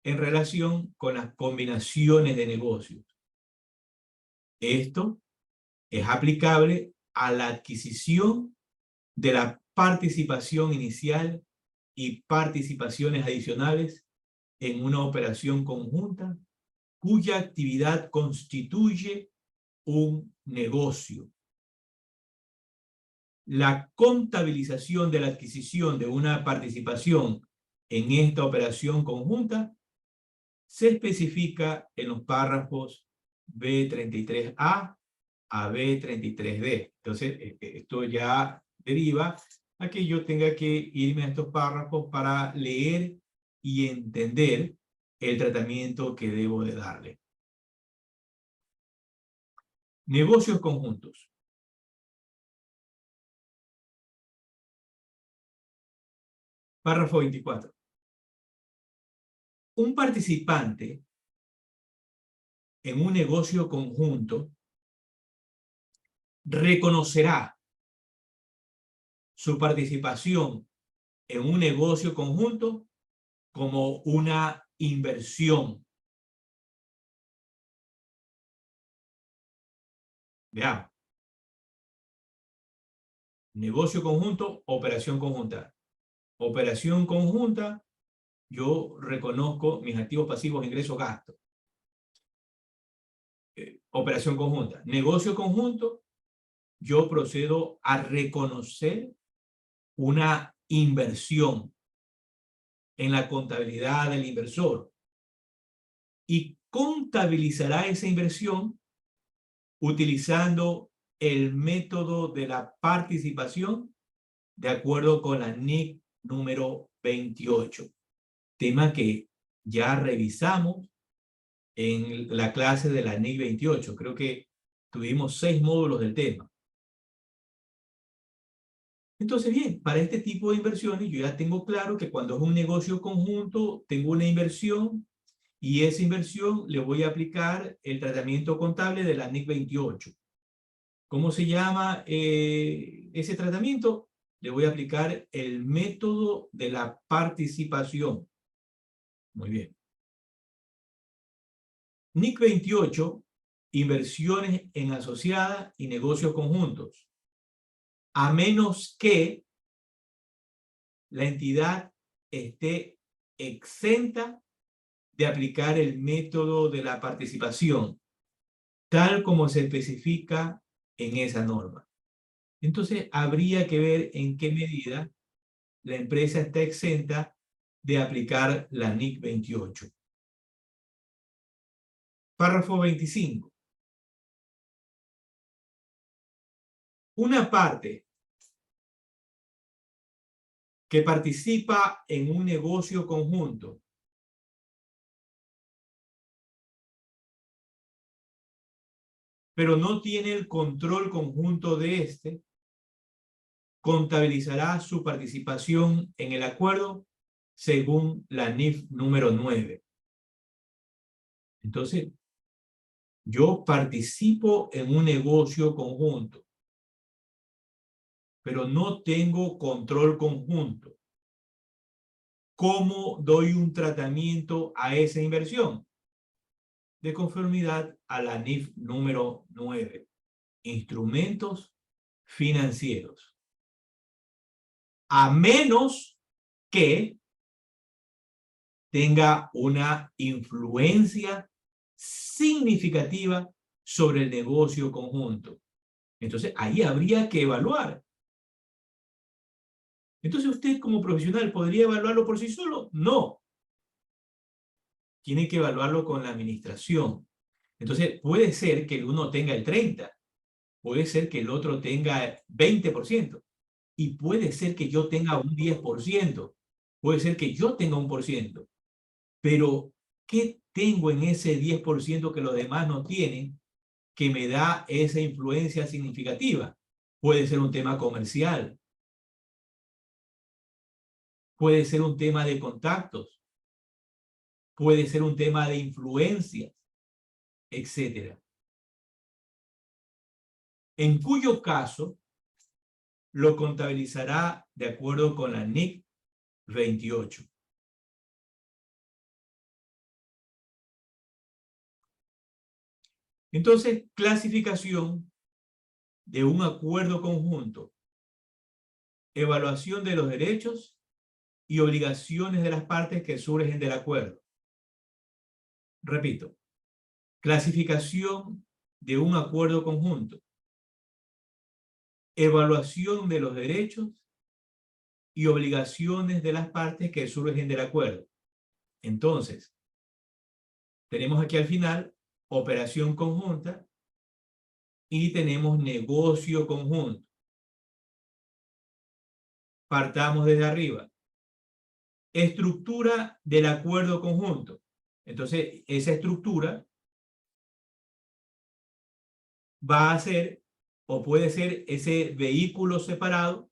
en relación con las combinaciones de negocios. Esto es aplicable a la adquisición de la participación inicial y participaciones adicionales en una operación conjunta cuya actividad constituye un negocio. La contabilización de la adquisición de una participación en esta operación conjunta se especifica en los párrafos B33A a B33D. Entonces, esto ya deriva a que yo tenga que irme a estos párrafos para leer y entender el tratamiento que debo de darle. Negocios conjuntos. Párrafo 24. Un participante en un negocio conjunto reconocerá su participación en un negocio conjunto como una inversión. Veamos. Negocio conjunto, operación conjunta. Operación conjunta, yo reconozco mis activos pasivos, ingresos, gastos. Operación conjunta. Negocio conjunto, yo procedo a reconocer una inversión en la contabilidad del inversor y contabilizará esa inversión utilizando el método de la participación de acuerdo con la NIC número 28, tema que ya revisamos en la clase de la NIC 28. Creo que tuvimos 6 módulos del tema. Entonces, bien, para este tipo de inversiones yo ya tengo claro que cuando es un negocio conjunto, tengo una inversión y esa inversión le voy a aplicar el tratamiento contable de la NIC 28. ¿Cómo se llama ese tratamiento? Le voy a aplicar el método de la participación. Muy bien. NIC 28, inversiones en asociada y negocios conjuntos. A menos que la entidad esté exenta de aplicar el método de la participación, tal como se especifica en esa norma. Entonces, habría que ver en qué medida la empresa está exenta de aplicar la NIC 28. Párrafo 25. Una parte que participa en un negocio conjunto pero no tiene el control conjunto de este, contabilizará su participación en el acuerdo según la NIF número 9. Entonces, yo participo en un negocio conjunto, pero no tengo control conjunto. ¿Cómo doy un tratamiento a esa inversión? De conformidad a la NIF número 9. Instrumentos financieros. A menos que tenga una influencia significativa sobre el negocio conjunto. Entonces, ahí habría que evaluar. Entonces, ¿usted como profesional podría evaluarlo por sí solo? No. Tiene que evaluarlo con la administración. Entonces, puede ser que el uno tenga el 30%, puede ser que el otro tenga 20%, y puede ser que yo tenga un 10%, puede ser que yo tenga 1%. Pero, ¿qué tengo en ese 10% que los demás no tienen que me da esa influencia significativa? Puede ser un tema comercial, puede ser un tema de contactos, puede ser un tema de influencias, etc. En cuyo caso, lo contabilizará de acuerdo con la NIC 28. Entonces, clasificación de un acuerdo conjunto, evaluación de los derechos y obligaciones de las partes que surgen del acuerdo. Repito, clasificación de un acuerdo conjunto, evaluación de los derechos y obligaciones de las partes que surgen del acuerdo. Entonces, tenemos aquí al final operación conjunta y tenemos negocio conjunto. Partamos desde arriba. Estructura del acuerdo conjunto. Entonces, esa estructura va a ser o puede ser ese vehículo separado,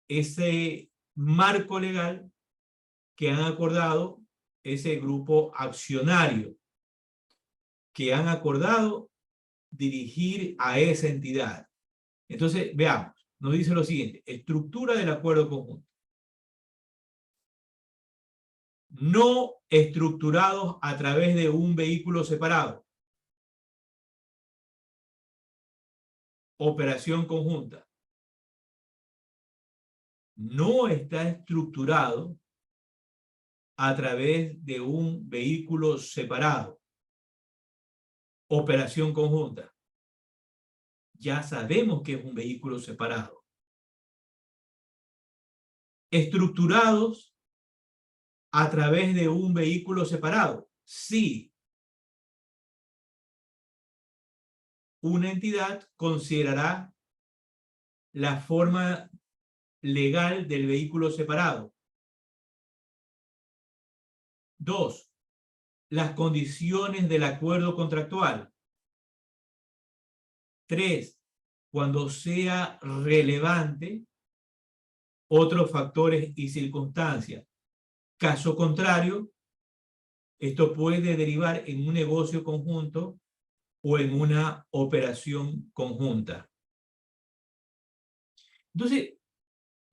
ese marco legal que han acordado ese grupo accionario, que han acordado dirigir a esa entidad. Entonces, veamos, nos dice lo siguiente: estructura del acuerdo conjunto. No estructurados a través de un vehículo separado. Operación conjunta. No está estructurado a través de un vehículo separado. Operación conjunta. Ya sabemos que es un vehículo separado. Estructurados a través de un vehículo separado. Sí. Una entidad considerará la forma legal del vehículo separado. 2. Las condiciones del acuerdo contractual. 3. Cuando sea relevante otros factores y circunstancias. Caso contrario, esto puede derivar en un negocio conjunto o en una operación conjunta. Entonces,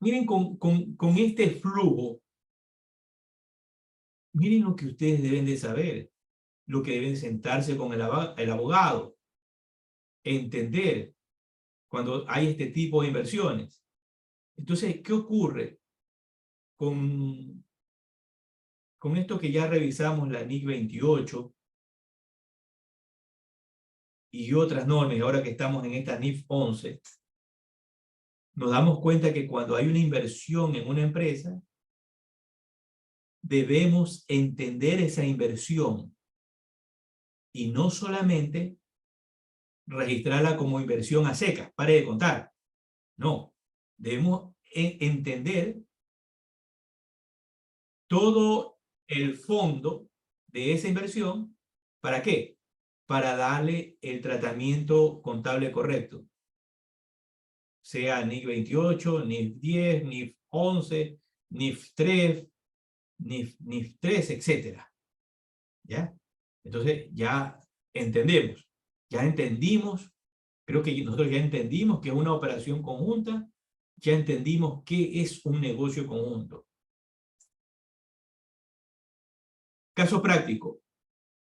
miren con este flujo, miren lo que ustedes deben de saber, lo que deben sentarse con el abogado, entender cuando hay este tipo de inversiones. Entonces, ¿qué ocurre con esto que ya revisamos, la NIC 28 y otras normas, ahora que estamos en esta NIF 11? Nos damos cuenta que cuando hay una inversión en una empresa, debemos entender esa inversión y no solamente registrarla como inversión a secas, pare de contar. No, debemos entender todo el fondo de esa inversión. ¿Para qué? Para darle el tratamiento contable correcto. Sea NIC 28, NIF 10, NIF 11, NIF 3, NIF 3, etc. ¿Ya? Entonces ya entendemos, ya entendimos, creo que nosotros ya entendimos que es una operación conjunta, ya entendimos qué es un negocio conjunto. Caso práctico: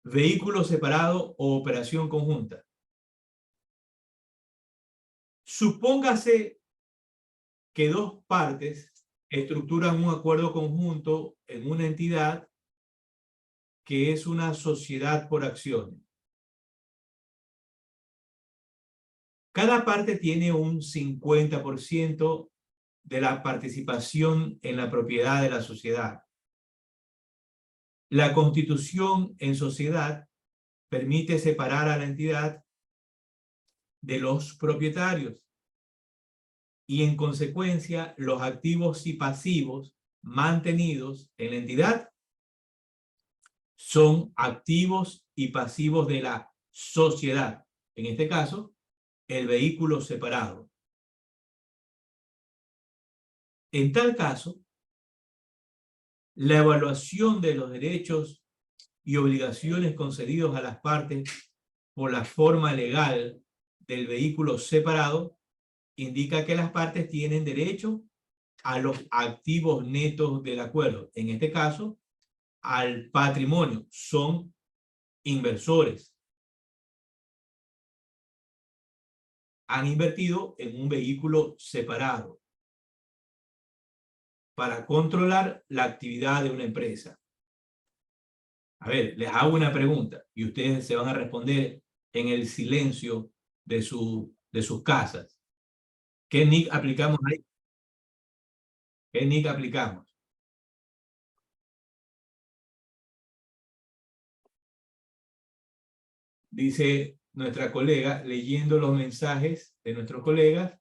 vehículo separado o operación conjunta. Supóngase que dos partes estructuran un acuerdo conjunto en una entidad que es una sociedad por acciones. Cada parte tiene un 50% de la participación en la propiedad de la sociedad. La constitución en sociedad permite separar a la entidad de los propietarios y, en consecuencia, los activos y pasivos mantenidos en la entidad son activos y pasivos de la sociedad. En este caso, el vehículo separado. En tal caso, la evaluación de los derechos y obligaciones concedidos a las partes por la forma legal del vehículo separado indica que las partes tienen derecho a los activos netos del acuerdo. En este caso, al patrimonio. Son inversores. Han invertido en un vehículo separado para controlar la actividad de una empresa. A ver, les hago una pregunta y ustedes se van a responder en el silencio de sus casas. ¿Qué NIC aplicamos ahí? ¿Qué NIC aplicamos? Dice nuestra colega, leyendo los mensajes de nuestros colegas,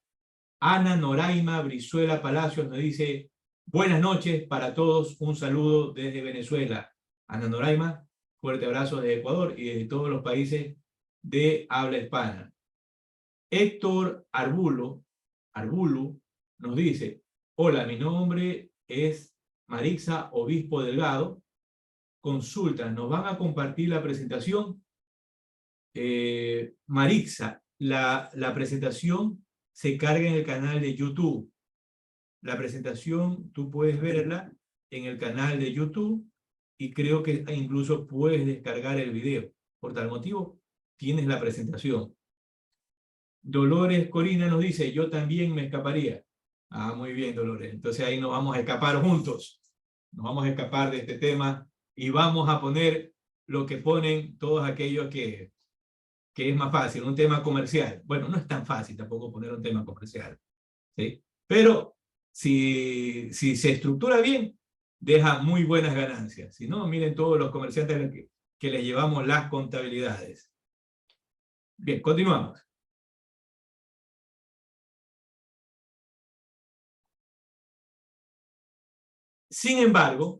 Ana Noraima Brizuela Palacios nos dice, buenas noches para todos, un saludo desde Venezuela. Ana Noraima, fuerte abrazo desde Ecuador y desde todos los países de habla hispana. Héctor Arbulo nos dice, hola, mi nombre es Marixa Obispo Delgado. Consulta, ¿nos van a compartir la presentación? Marixa, la presentación se carga en el canal de YouTube. La presentación tú puedes verla en el canal de YouTube y creo que incluso puedes descargar el video. Por tal motivo, tienes la presentación. Dolores Corina nos dice, yo también me escaparía. Ah, muy bien, Dolores. Entonces ahí nos vamos a escapar juntos. Nos vamos a escapar de este tema y vamos a poner lo que ponen todos aquellos que es más fácil, un tema comercial. Bueno, no es tan fácil tampoco poner un tema comercial, ¿sí? Pero si se estructura bien, deja muy buenas ganancias. Si no, miren todos los comerciantes que les llevamos las contabilidades. Bien, continuamos. Sin embargo,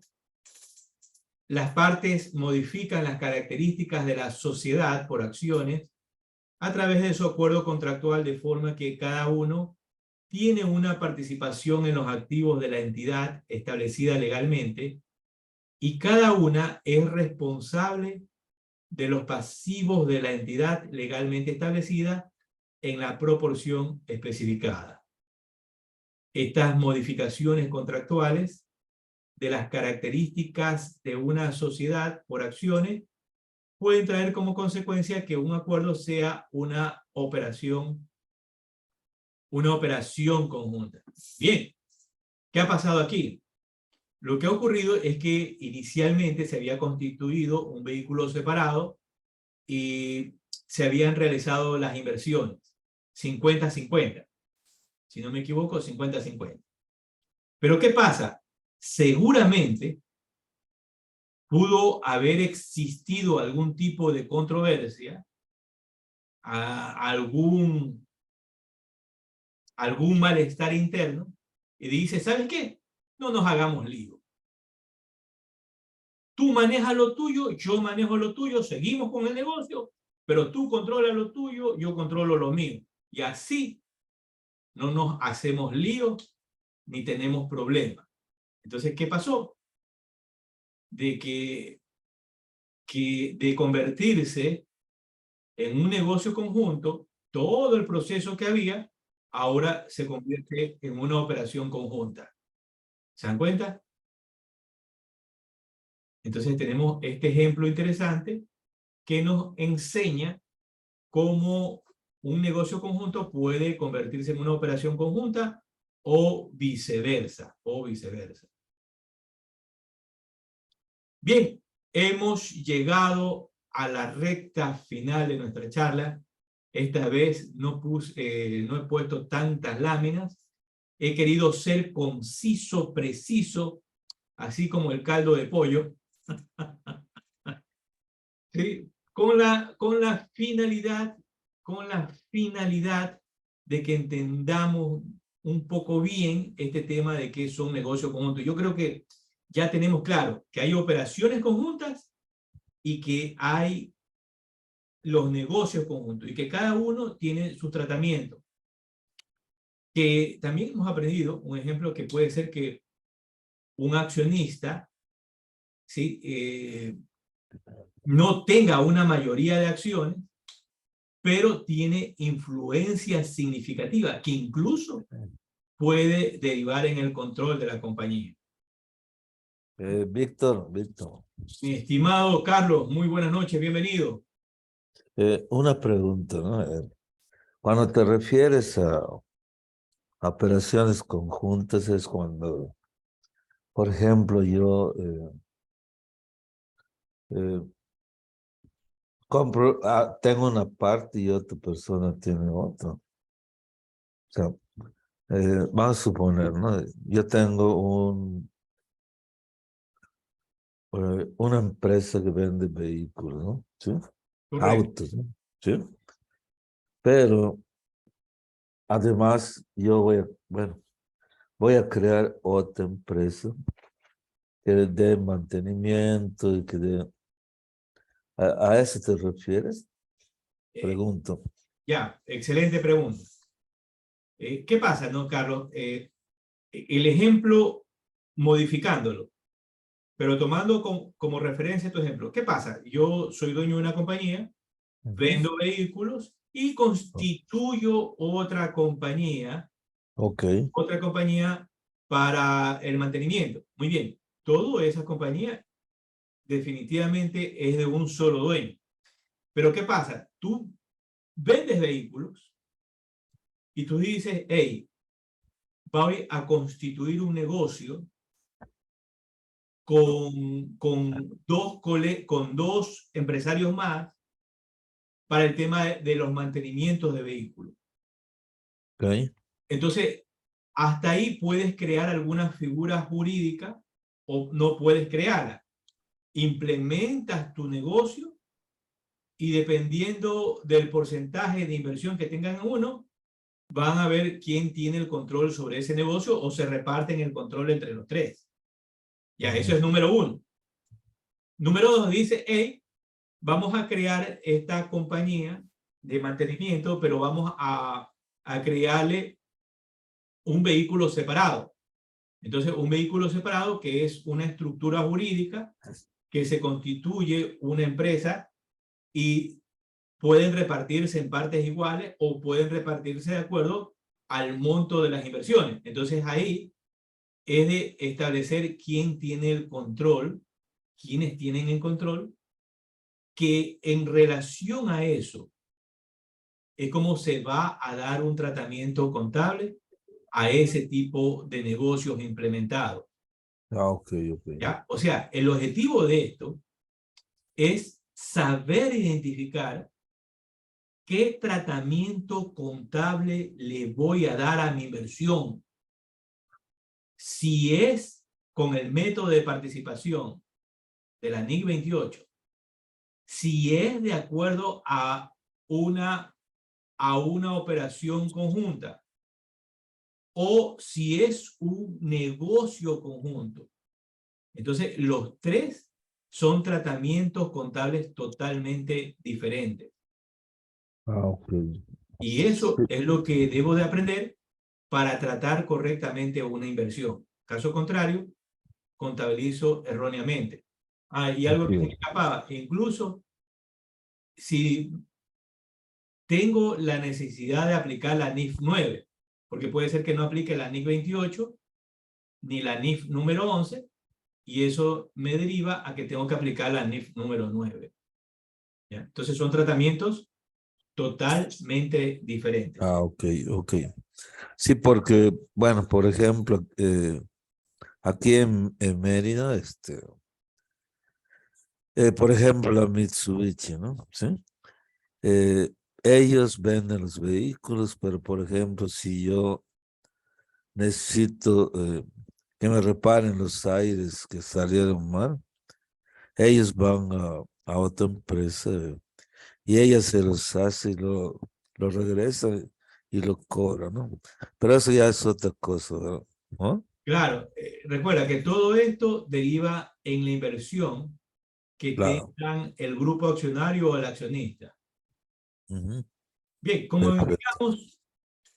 las partes modifican las características de la sociedad por acciones a través de su acuerdo contractual de forma que cada uno tiene una participación en los activos de la entidad establecida legalmente y cada una es responsable de los pasivos de la entidad legalmente establecida en la proporción especificada. Estas modificaciones contractuales de las características de una sociedad por acciones pueden traer como consecuencia que un acuerdo sea una operación conjunta. Bien, ¿qué ha pasado aquí? Lo que ha ocurrido es que inicialmente se había constituido un vehículo separado y se habían realizado las inversiones 50-50. Si no me equivoco, 50-50. Pero ¿qué pasa? Seguramente pudo haber existido algún tipo de controversia, algún malestar interno, y dice, ¿sabes qué? No nos hagamos lío. Tú manejas lo tuyo, yo manejo lo tuyo, seguimos con el negocio, pero tú controlas lo tuyo, yo controlo lo mío. Y así no nos hacemos lío ni tenemos problemas. Entonces, ¿qué pasó? De convertirse en un negocio conjunto, todo el proceso que había, ahora se convierte en una operación conjunta. ¿Se dan cuenta? Entonces tenemos este ejemplo interesante que nos enseña cómo un negocio conjunto puede convertirse en una operación conjunta o viceversa, Bien, hemos llegado a la recta final de nuestra charla. Esta vez no he puesto tantas láminas. He querido ser conciso, preciso, así como el caldo de pollo. ¿Sí? Con la finalidad de que entendamos un poco bien este tema de qué son negocios conjuntos. Yo creo que ya tenemos claro que hay operaciones conjuntas y que hay los negocios conjuntos y que cada uno tiene su tratamiento. Que también hemos aprendido un ejemplo que puede ser que un accionista, ¿sí? No tenga una mayoría de acciones pero tiene influencia significativa que incluso puede derivar en el control de la compañía. Víctor, Mi estimado Carlos, muy buenas noches, bienvenido. una pregunta, ¿no? Cuando te refieres a operaciones conjuntas es cuando, por ejemplo, yo eh, compro, tengo una parte y otra persona tiene otra. O sea, vamos a suponer, ¿no? Yo tengo una empresa que vende vehículos, ¿no? ¿Sí? Correcto. Autos, ¿no? ¿Sí? Pero además yo voy a crear otra empresa que dé mantenimiento y que dé... ¿A eso te refieres? Eh, Pregunto. ya, excelente pregunta. ¿Qué pasa, no, Carlos? El ejemplo, modificándolo, pero tomando como referencia tu ejemplo. ¿Qué pasa? Yo soy dueño de una compañía, Ujú. vendo vehículos y constituyo Ok, otra compañía para el mantenimiento. Muy bien, toda esa compañía definitivamente es de un solo dueño. Pero ¿qué pasa? Tú vendes vehículos y tú dices, hey, voy a constituir un negocio con dos empresarios más para el tema de los mantenimientos de vehículos. ok. Entonces, hasta ahí puedes crear alguna figura jurídica o no puedes crearla. Implementas tu negocio y dependiendo del porcentaje de inversión que tengan uno, van a ver quién tiene el control sobre ese negocio o se reparten el control entre los tres. Ya, eso Ujú. es número uno. Número dos, dice, hey, vamos a crear esta compañía de mantenimiento, pero vamos a crearle un vehículo separado. Entonces, un vehículo separado que es una estructura jurídica que se constituye una empresa y pueden repartirse en partes iguales o pueden repartirse de acuerdo al monto de las inversiones. Entonces, ahí es de establecer quién tiene el control, quiénes tienen el control, que en relación a eso es como se va a dar un tratamiento contable a ese tipo de negocios implementados. Ok, ok. ¿Ya? O sea, el objetivo de esto es saber identificar qué tratamiento contable le voy a dar a mi inversión. Si es con el método de participación de la NIC 28, si es de acuerdo a una operación conjunta o si es un negocio conjunto. Entonces, los tres son tratamientos contables totalmente diferentes. Ok. Y eso es lo que debo de aprender para tratar correctamente una inversión. Caso contrario, contabilizo erróneamente. Y algo que se me Ok. escapaba, incluso si tengo la necesidad de aplicar la NIF 9, porque puede ser que no aplique la NIF 28 ni la NIF número 11, y eso me deriva a que tengo que aplicar la NIF número 9. ¿Ya? Entonces son tratamientos totalmente diferentes. Ok, ok. Sí, porque, bueno, por ejemplo, aquí en Mérida, por ejemplo, la Mitsubishi, ¿no? ¿Sí? Eh, ellos venden los vehículos, pero por ejemplo, si yo necesito que me reparen los aires que salieron mal, ellos van a otra empresa y ella se los hace y lo regresa y lo cobra, ¿no? Pero eso ya es otra cosa, ¿verdad? ¿No? Claro, recuerda que todo esto deriva en la inversión que Claro. tengan el grupo accionario o el accionista. Ujú. Bien, como Perfecto. indicamos,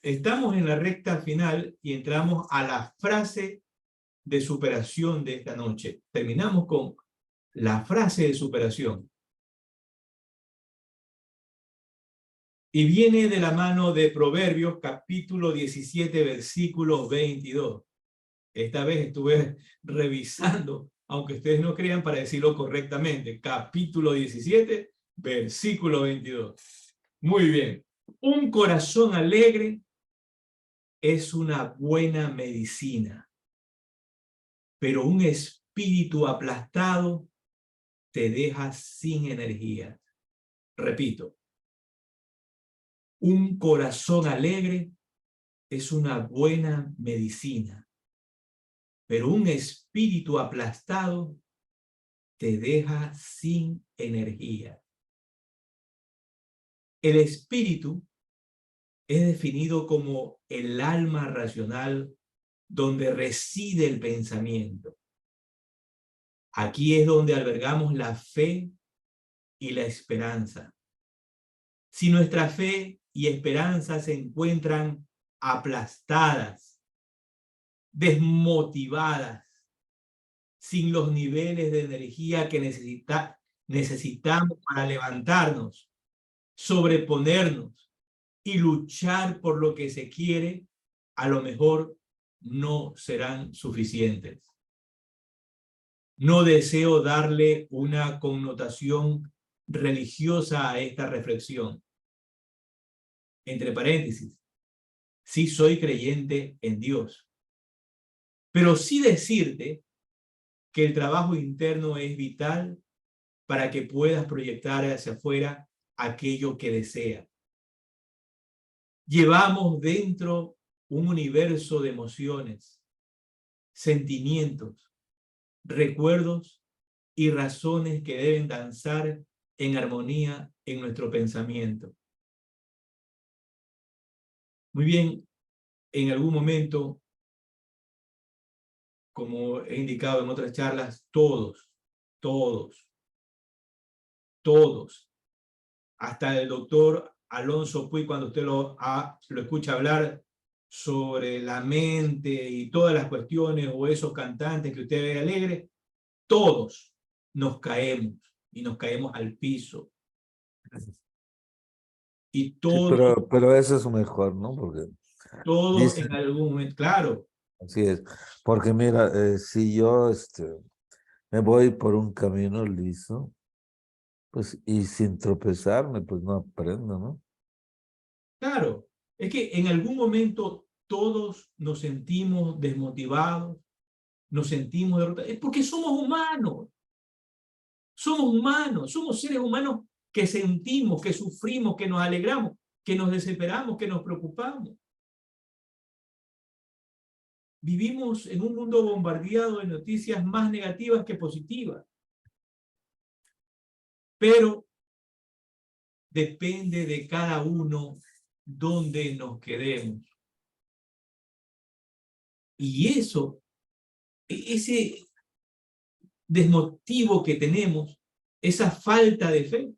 estamos en la recta final y entramos a la frase de superación de esta noche. Terminamos con la frase de superación. Y viene de la mano de Proverbios, capítulo 17, versículo 22. Esta vez estuve revisando, aunque ustedes no crean, para decirlo correctamente. Capítulo 17, versículo 22. Muy bien. Un corazón alegre es una buena medicina, pero un espíritu aplastado te deja sin energía. Repito, un corazón alegre es una buena medicina, pero un espíritu aplastado te deja sin energía. El espíritu es definido como el alma racional donde reside el pensamiento. Aquí es donde albergamos la fe y la esperanza. Si nuestra fe y esperanza se encuentran aplastadas, desmotivadas, sin los niveles de energía que necesitamos para levantarnos, sobreponernos y luchar por lo que se quiere, a lo mejor no serán suficientes. No deseo darle una connotación religiosa a esta reflexión. Entre paréntesis, sí soy creyente en Dios, pero sí decirte que el trabajo interno es vital para que puedas proyectar hacia afuera aquello que deseas. Llevamos dentro un universo de emociones, sentimientos, recuerdos y razones que deben danzar en armonía en nuestro pensamiento. Muy bien, en algún momento, como he indicado en otras charlas, todos, hasta el doctor Alonso Puig, cuando usted lo escucha hablar sobre la mente y todas las cuestiones, o esos cantantes que usted ve alegre, todos nos caemos y nos caemos al piso. Y Sí, todos, pero eso es mejor, ¿no? Porque todos en dicen, algún momento, claro, así es, porque mira, si yo me voy por un camino liso, pues y sin tropezarme, pues no aprendo, ¿no? claro, es que en algún momento todos nos sentimos desmotivados, nos sentimos derrotados, es porque somos seres humanos que sentimos, que sufrimos, que nos alegramos, que nos desesperamos, que nos preocupamos. Vivimos en un mundo bombardeado de noticias más negativas que positivas, pero depende de cada uno dónde nos quedemos. Y eso, ese desmotivo que tenemos, esa falta de fe,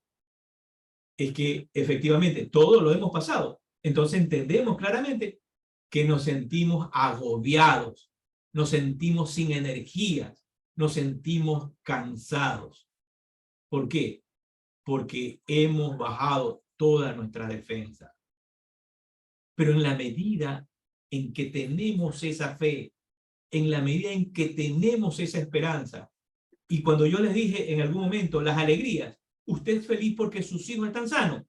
es que efectivamente todos lo hemos pasado. Entonces entendemos claramente que nos sentimos agobiados, nos sentimos sin energías, nos sentimos cansados. ¿Por qué? Porque hemos bajado toda nuestra defensa. Pero en la medida en que tenemos esa fe, en la medida en que tenemos esa esperanza, y cuando yo les dije en algún momento las alegrías, usted es feliz porque sus hijos están sanos,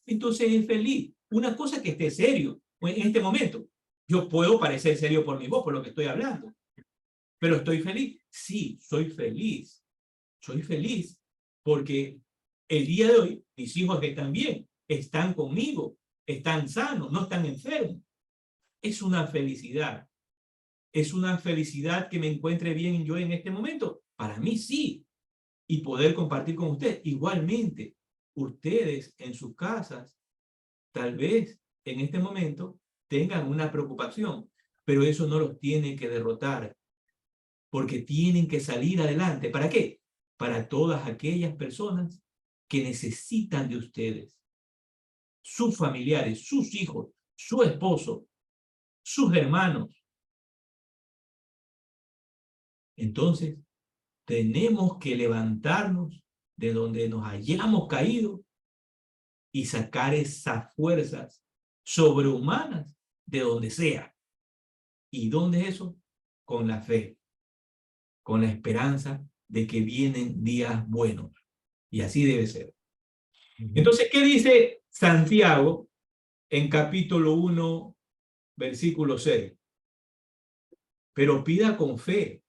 entonces es feliz. Una cosa que esté serio en este momento. Yo puedo parecer serio por mi voz, por lo que estoy hablando, pero estoy feliz. Sí, soy feliz. Soy feliz porque el día de hoy mis hijos están bien, están conmigo, están sanos, no están enfermos. Es una felicidad. Es una felicidad que me encuentre bien yo en este momento. Para mí sí. Y poder compartir con ustedes. Igualmente, ustedes en sus casas, tal vez en este momento tengan una preocupación, pero eso no los tiene que derrotar, porque tienen que salir adelante. ¿Para qué? Para todas aquellas personas que necesitan de ustedes, sus familiares, sus hijos, su esposo, sus hermanos. Entonces, tenemos que levantarnos de donde nos hayamos caído y sacar esas fuerzas sobrehumanas de donde sea. ¿Y dónde es eso? Con la fe, con la esperanza de que vienen días buenos. Y así debe ser. Entonces, ¿qué dice Santiago en capítulo 1, versículo 6? Pero pida con fe,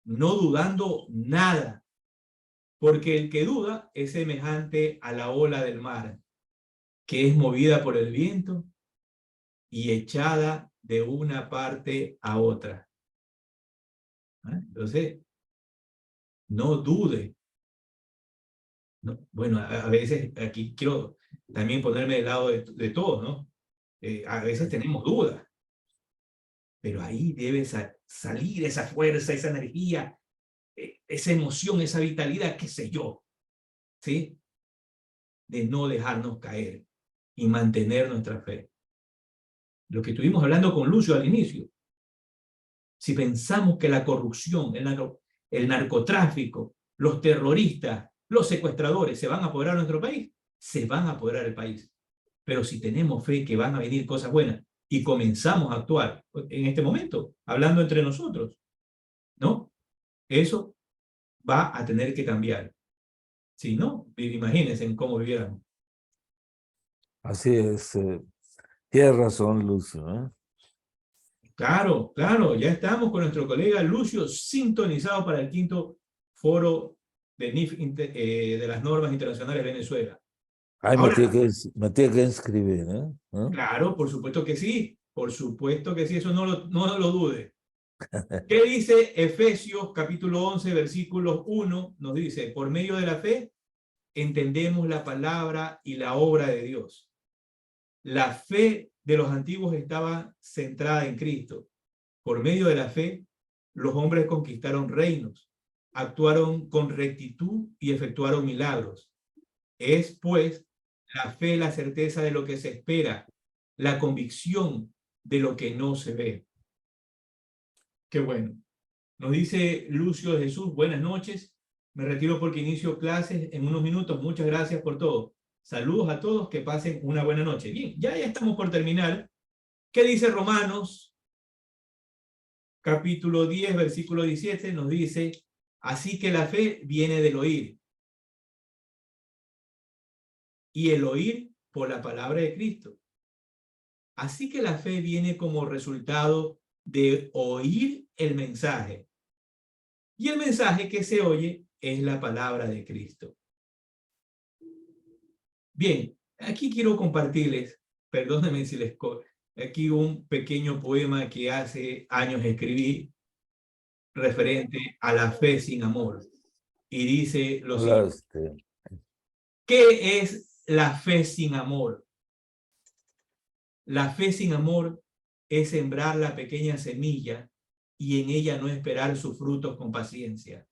no dudando nada, porque el que duda es semejante a la ola del mar, que es movida por el viento y echada de una parte a otra. Entonces, no dude. No, bueno, a veces aquí quiero también ponerme del lado de todos, ¿no? A veces tenemos dudas, pero ahí debe salir esa fuerza, esa energía, esa emoción, esa vitalidad, qué sé yo, ¿sí? De no dejarnos caer y mantener nuestra fe. Lo que estuvimos hablando con Lucio al inicio. Si pensamos que la corrupción, el narcotráfico, los terroristas, los secuestradores se van a apoderar de nuestro país, se van a apoderar del país. Pero si tenemos fe que van a venir cosas buenas y comenzamos a actuar en este momento, hablando entre nosotros, ¿no? Eso va a tener que cambiar. Si no, imagínense en cómo viviéramos. Así es. Tienes razón, Lucio, ¿eh? Claro, claro, ya estamos con nuestro colega Lucio sintonizado para el quinto foro de NIF de las normas internacionales de Venezuela. Ay, Ahora, me tiene que inscribir, ¿eh? ¿Eh? claro, por supuesto que sí, eso no lo dude. ¿Qué dice Efesios capítulo 11, versículos 1? Nos dice, por medio de la fe entendemos la palabra y la obra de Dios. La fe de los antiguos estaba centrada en Cristo. Por medio de la fe, los hombres conquistaron reinos, actuaron con rectitud y efectuaron milagros. Es, pues, la fe la certeza de lo que se espera, la convicción de lo que no se ve. Qué bueno. Nos dice Lucio de Jesús, buenas noches. Me retiro porque inicio clases en unos minutos. Muchas gracias por todo. Saludos a todos, que pasen una buena noche. Bien, ya estamos por terminar. ¿Qué dice Romanos? Capítulo 10, versículo 17 nos dice, así que la fe viene del oír, y el oír por la palabra de Cristo. Así que la fe viene como resultado de oír el mensaje. Y el mensaje que se oye es la palabra de Cristo. Bien, aquí quiero compartirles, perdónenme si les aquí un pequeño poema que hace años escribí referente a la fe sin amor. Y dice lo siguiente. ¿Qué es la fe sin amor? La fe sin amor es sembrar la pequeña semilla y en ella no esperar sus frutos con paciencia.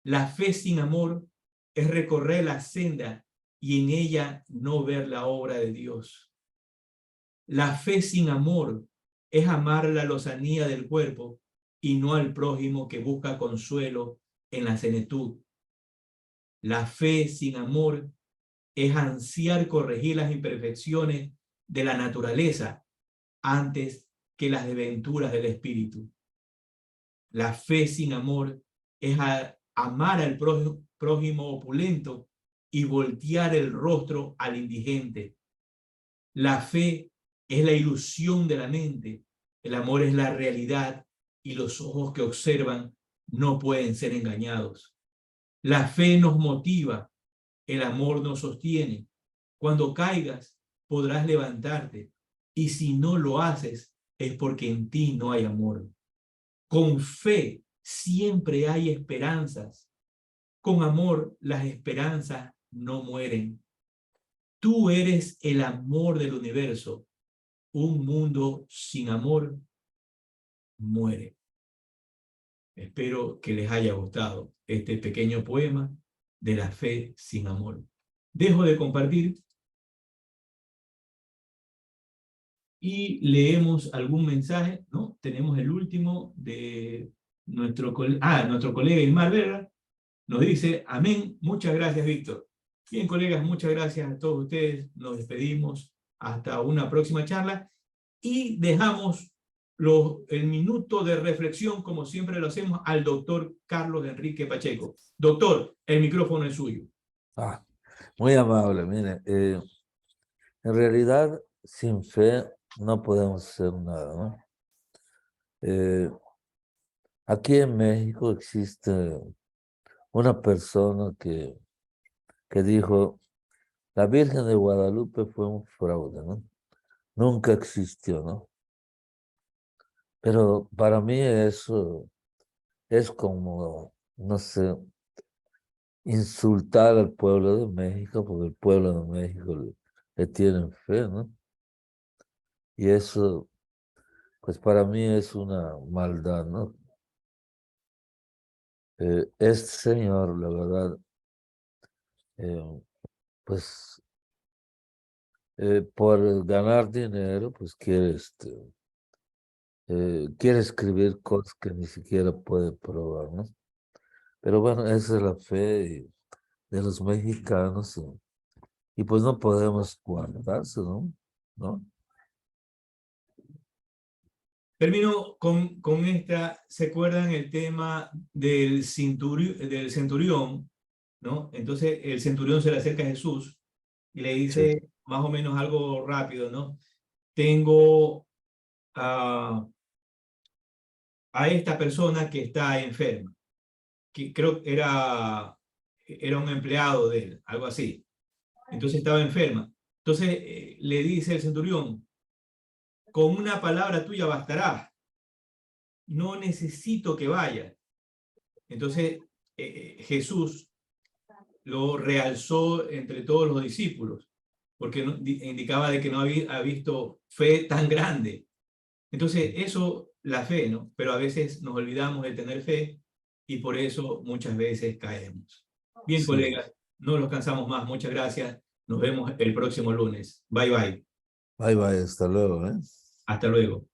La fe sin amor es recorrer la senda y en ella no ver la obra de Dios. La fe sin amor es amar la lozanía del cuerpo y no al prójimo que busca consuelo en la senectud. La fe sin amor es ansiar corregir las imperfecciones de la naturaleza antes que las desventuras del espíritu. La fe sin amor es amar al prójimo opulento y voltear el rostro al indigente. La fe es la ilusión de la mente, el amor es la realidad y los ojos que observan no pueden ser engañados. La fe nos motiva, el amor nos sostiene. Cuando caigas, podrás levantarte, y si no lo haces, es porque en ti no hay amor. Con fe siempre hay esperanzas. Con amor, las esperanzas no mueren. Tú eres el amor del universo. Un mundo sin amor muere. Espero que les haya gustado este pequeño poema de la fe sin amor. Dejo de compartir y leemos algún mensaje, ¿no? Tenemos el último de nuestro colega Ismar Vera. Nos dice, amén, muchas gracias, Víctor. Bien, colegas, muchas gracias a todos ustedes. Nos despedimos hasta una próxima charla y dejamos el minuto de reflexión, como siempre lo hacemos, al doctor Carlos Enrique Pacheco. Doctor, el micrófono es suyo. Ah, muy amable, mire, en realidad sin fe no podemos hacer nada, ¿no? Aquí en México existe una persona que dijo, la Virgen de Guadalupe fue un fraude, ¿no? Nunca existió, ¿no? Pero para mí eso es como, no sé, insultar al pueblo de México, porque el pueblo de México le tienen fe, ¿no? Y eso, pues para mí es una maldad, ¿no? Este señor, la verdad, eh, pues por ganar dinero, pues quiere escribir cosas que ni siquiera puede probar, ¿no? Pero bueno, esa es la fe de los mexicanos y pues no podemos guardarse, ¿no? ¿No? Termino con esta. ¿Se acuerdan el tema del centurión? ¿No? Entonces el centurión se le acerca a Jesús y le Sí, dice más o menos algo rápido, ¿no? Tengo a esta persona que está enferma, que creo que era un empleado de él, algo así. Entonces estaba enferma. Entonces le dice el centurión, con una palabra tuya bastará, no necesito que vaya. Entonces Jesús lo realzó entre todos los discípulos, porque indicaba de que no había visto fe tan grande. Entonces eso, la fe, ¿no? Pero a veces nos olvidamos de tener fe y por eso muchas veces caemos. Bien, sí. colegas, no los cansamos más. Muchas gracias. Nos vemos el próximo lunes. Bye, bye. Bye, bye, hasta luego, ¿eh? Hasta luego.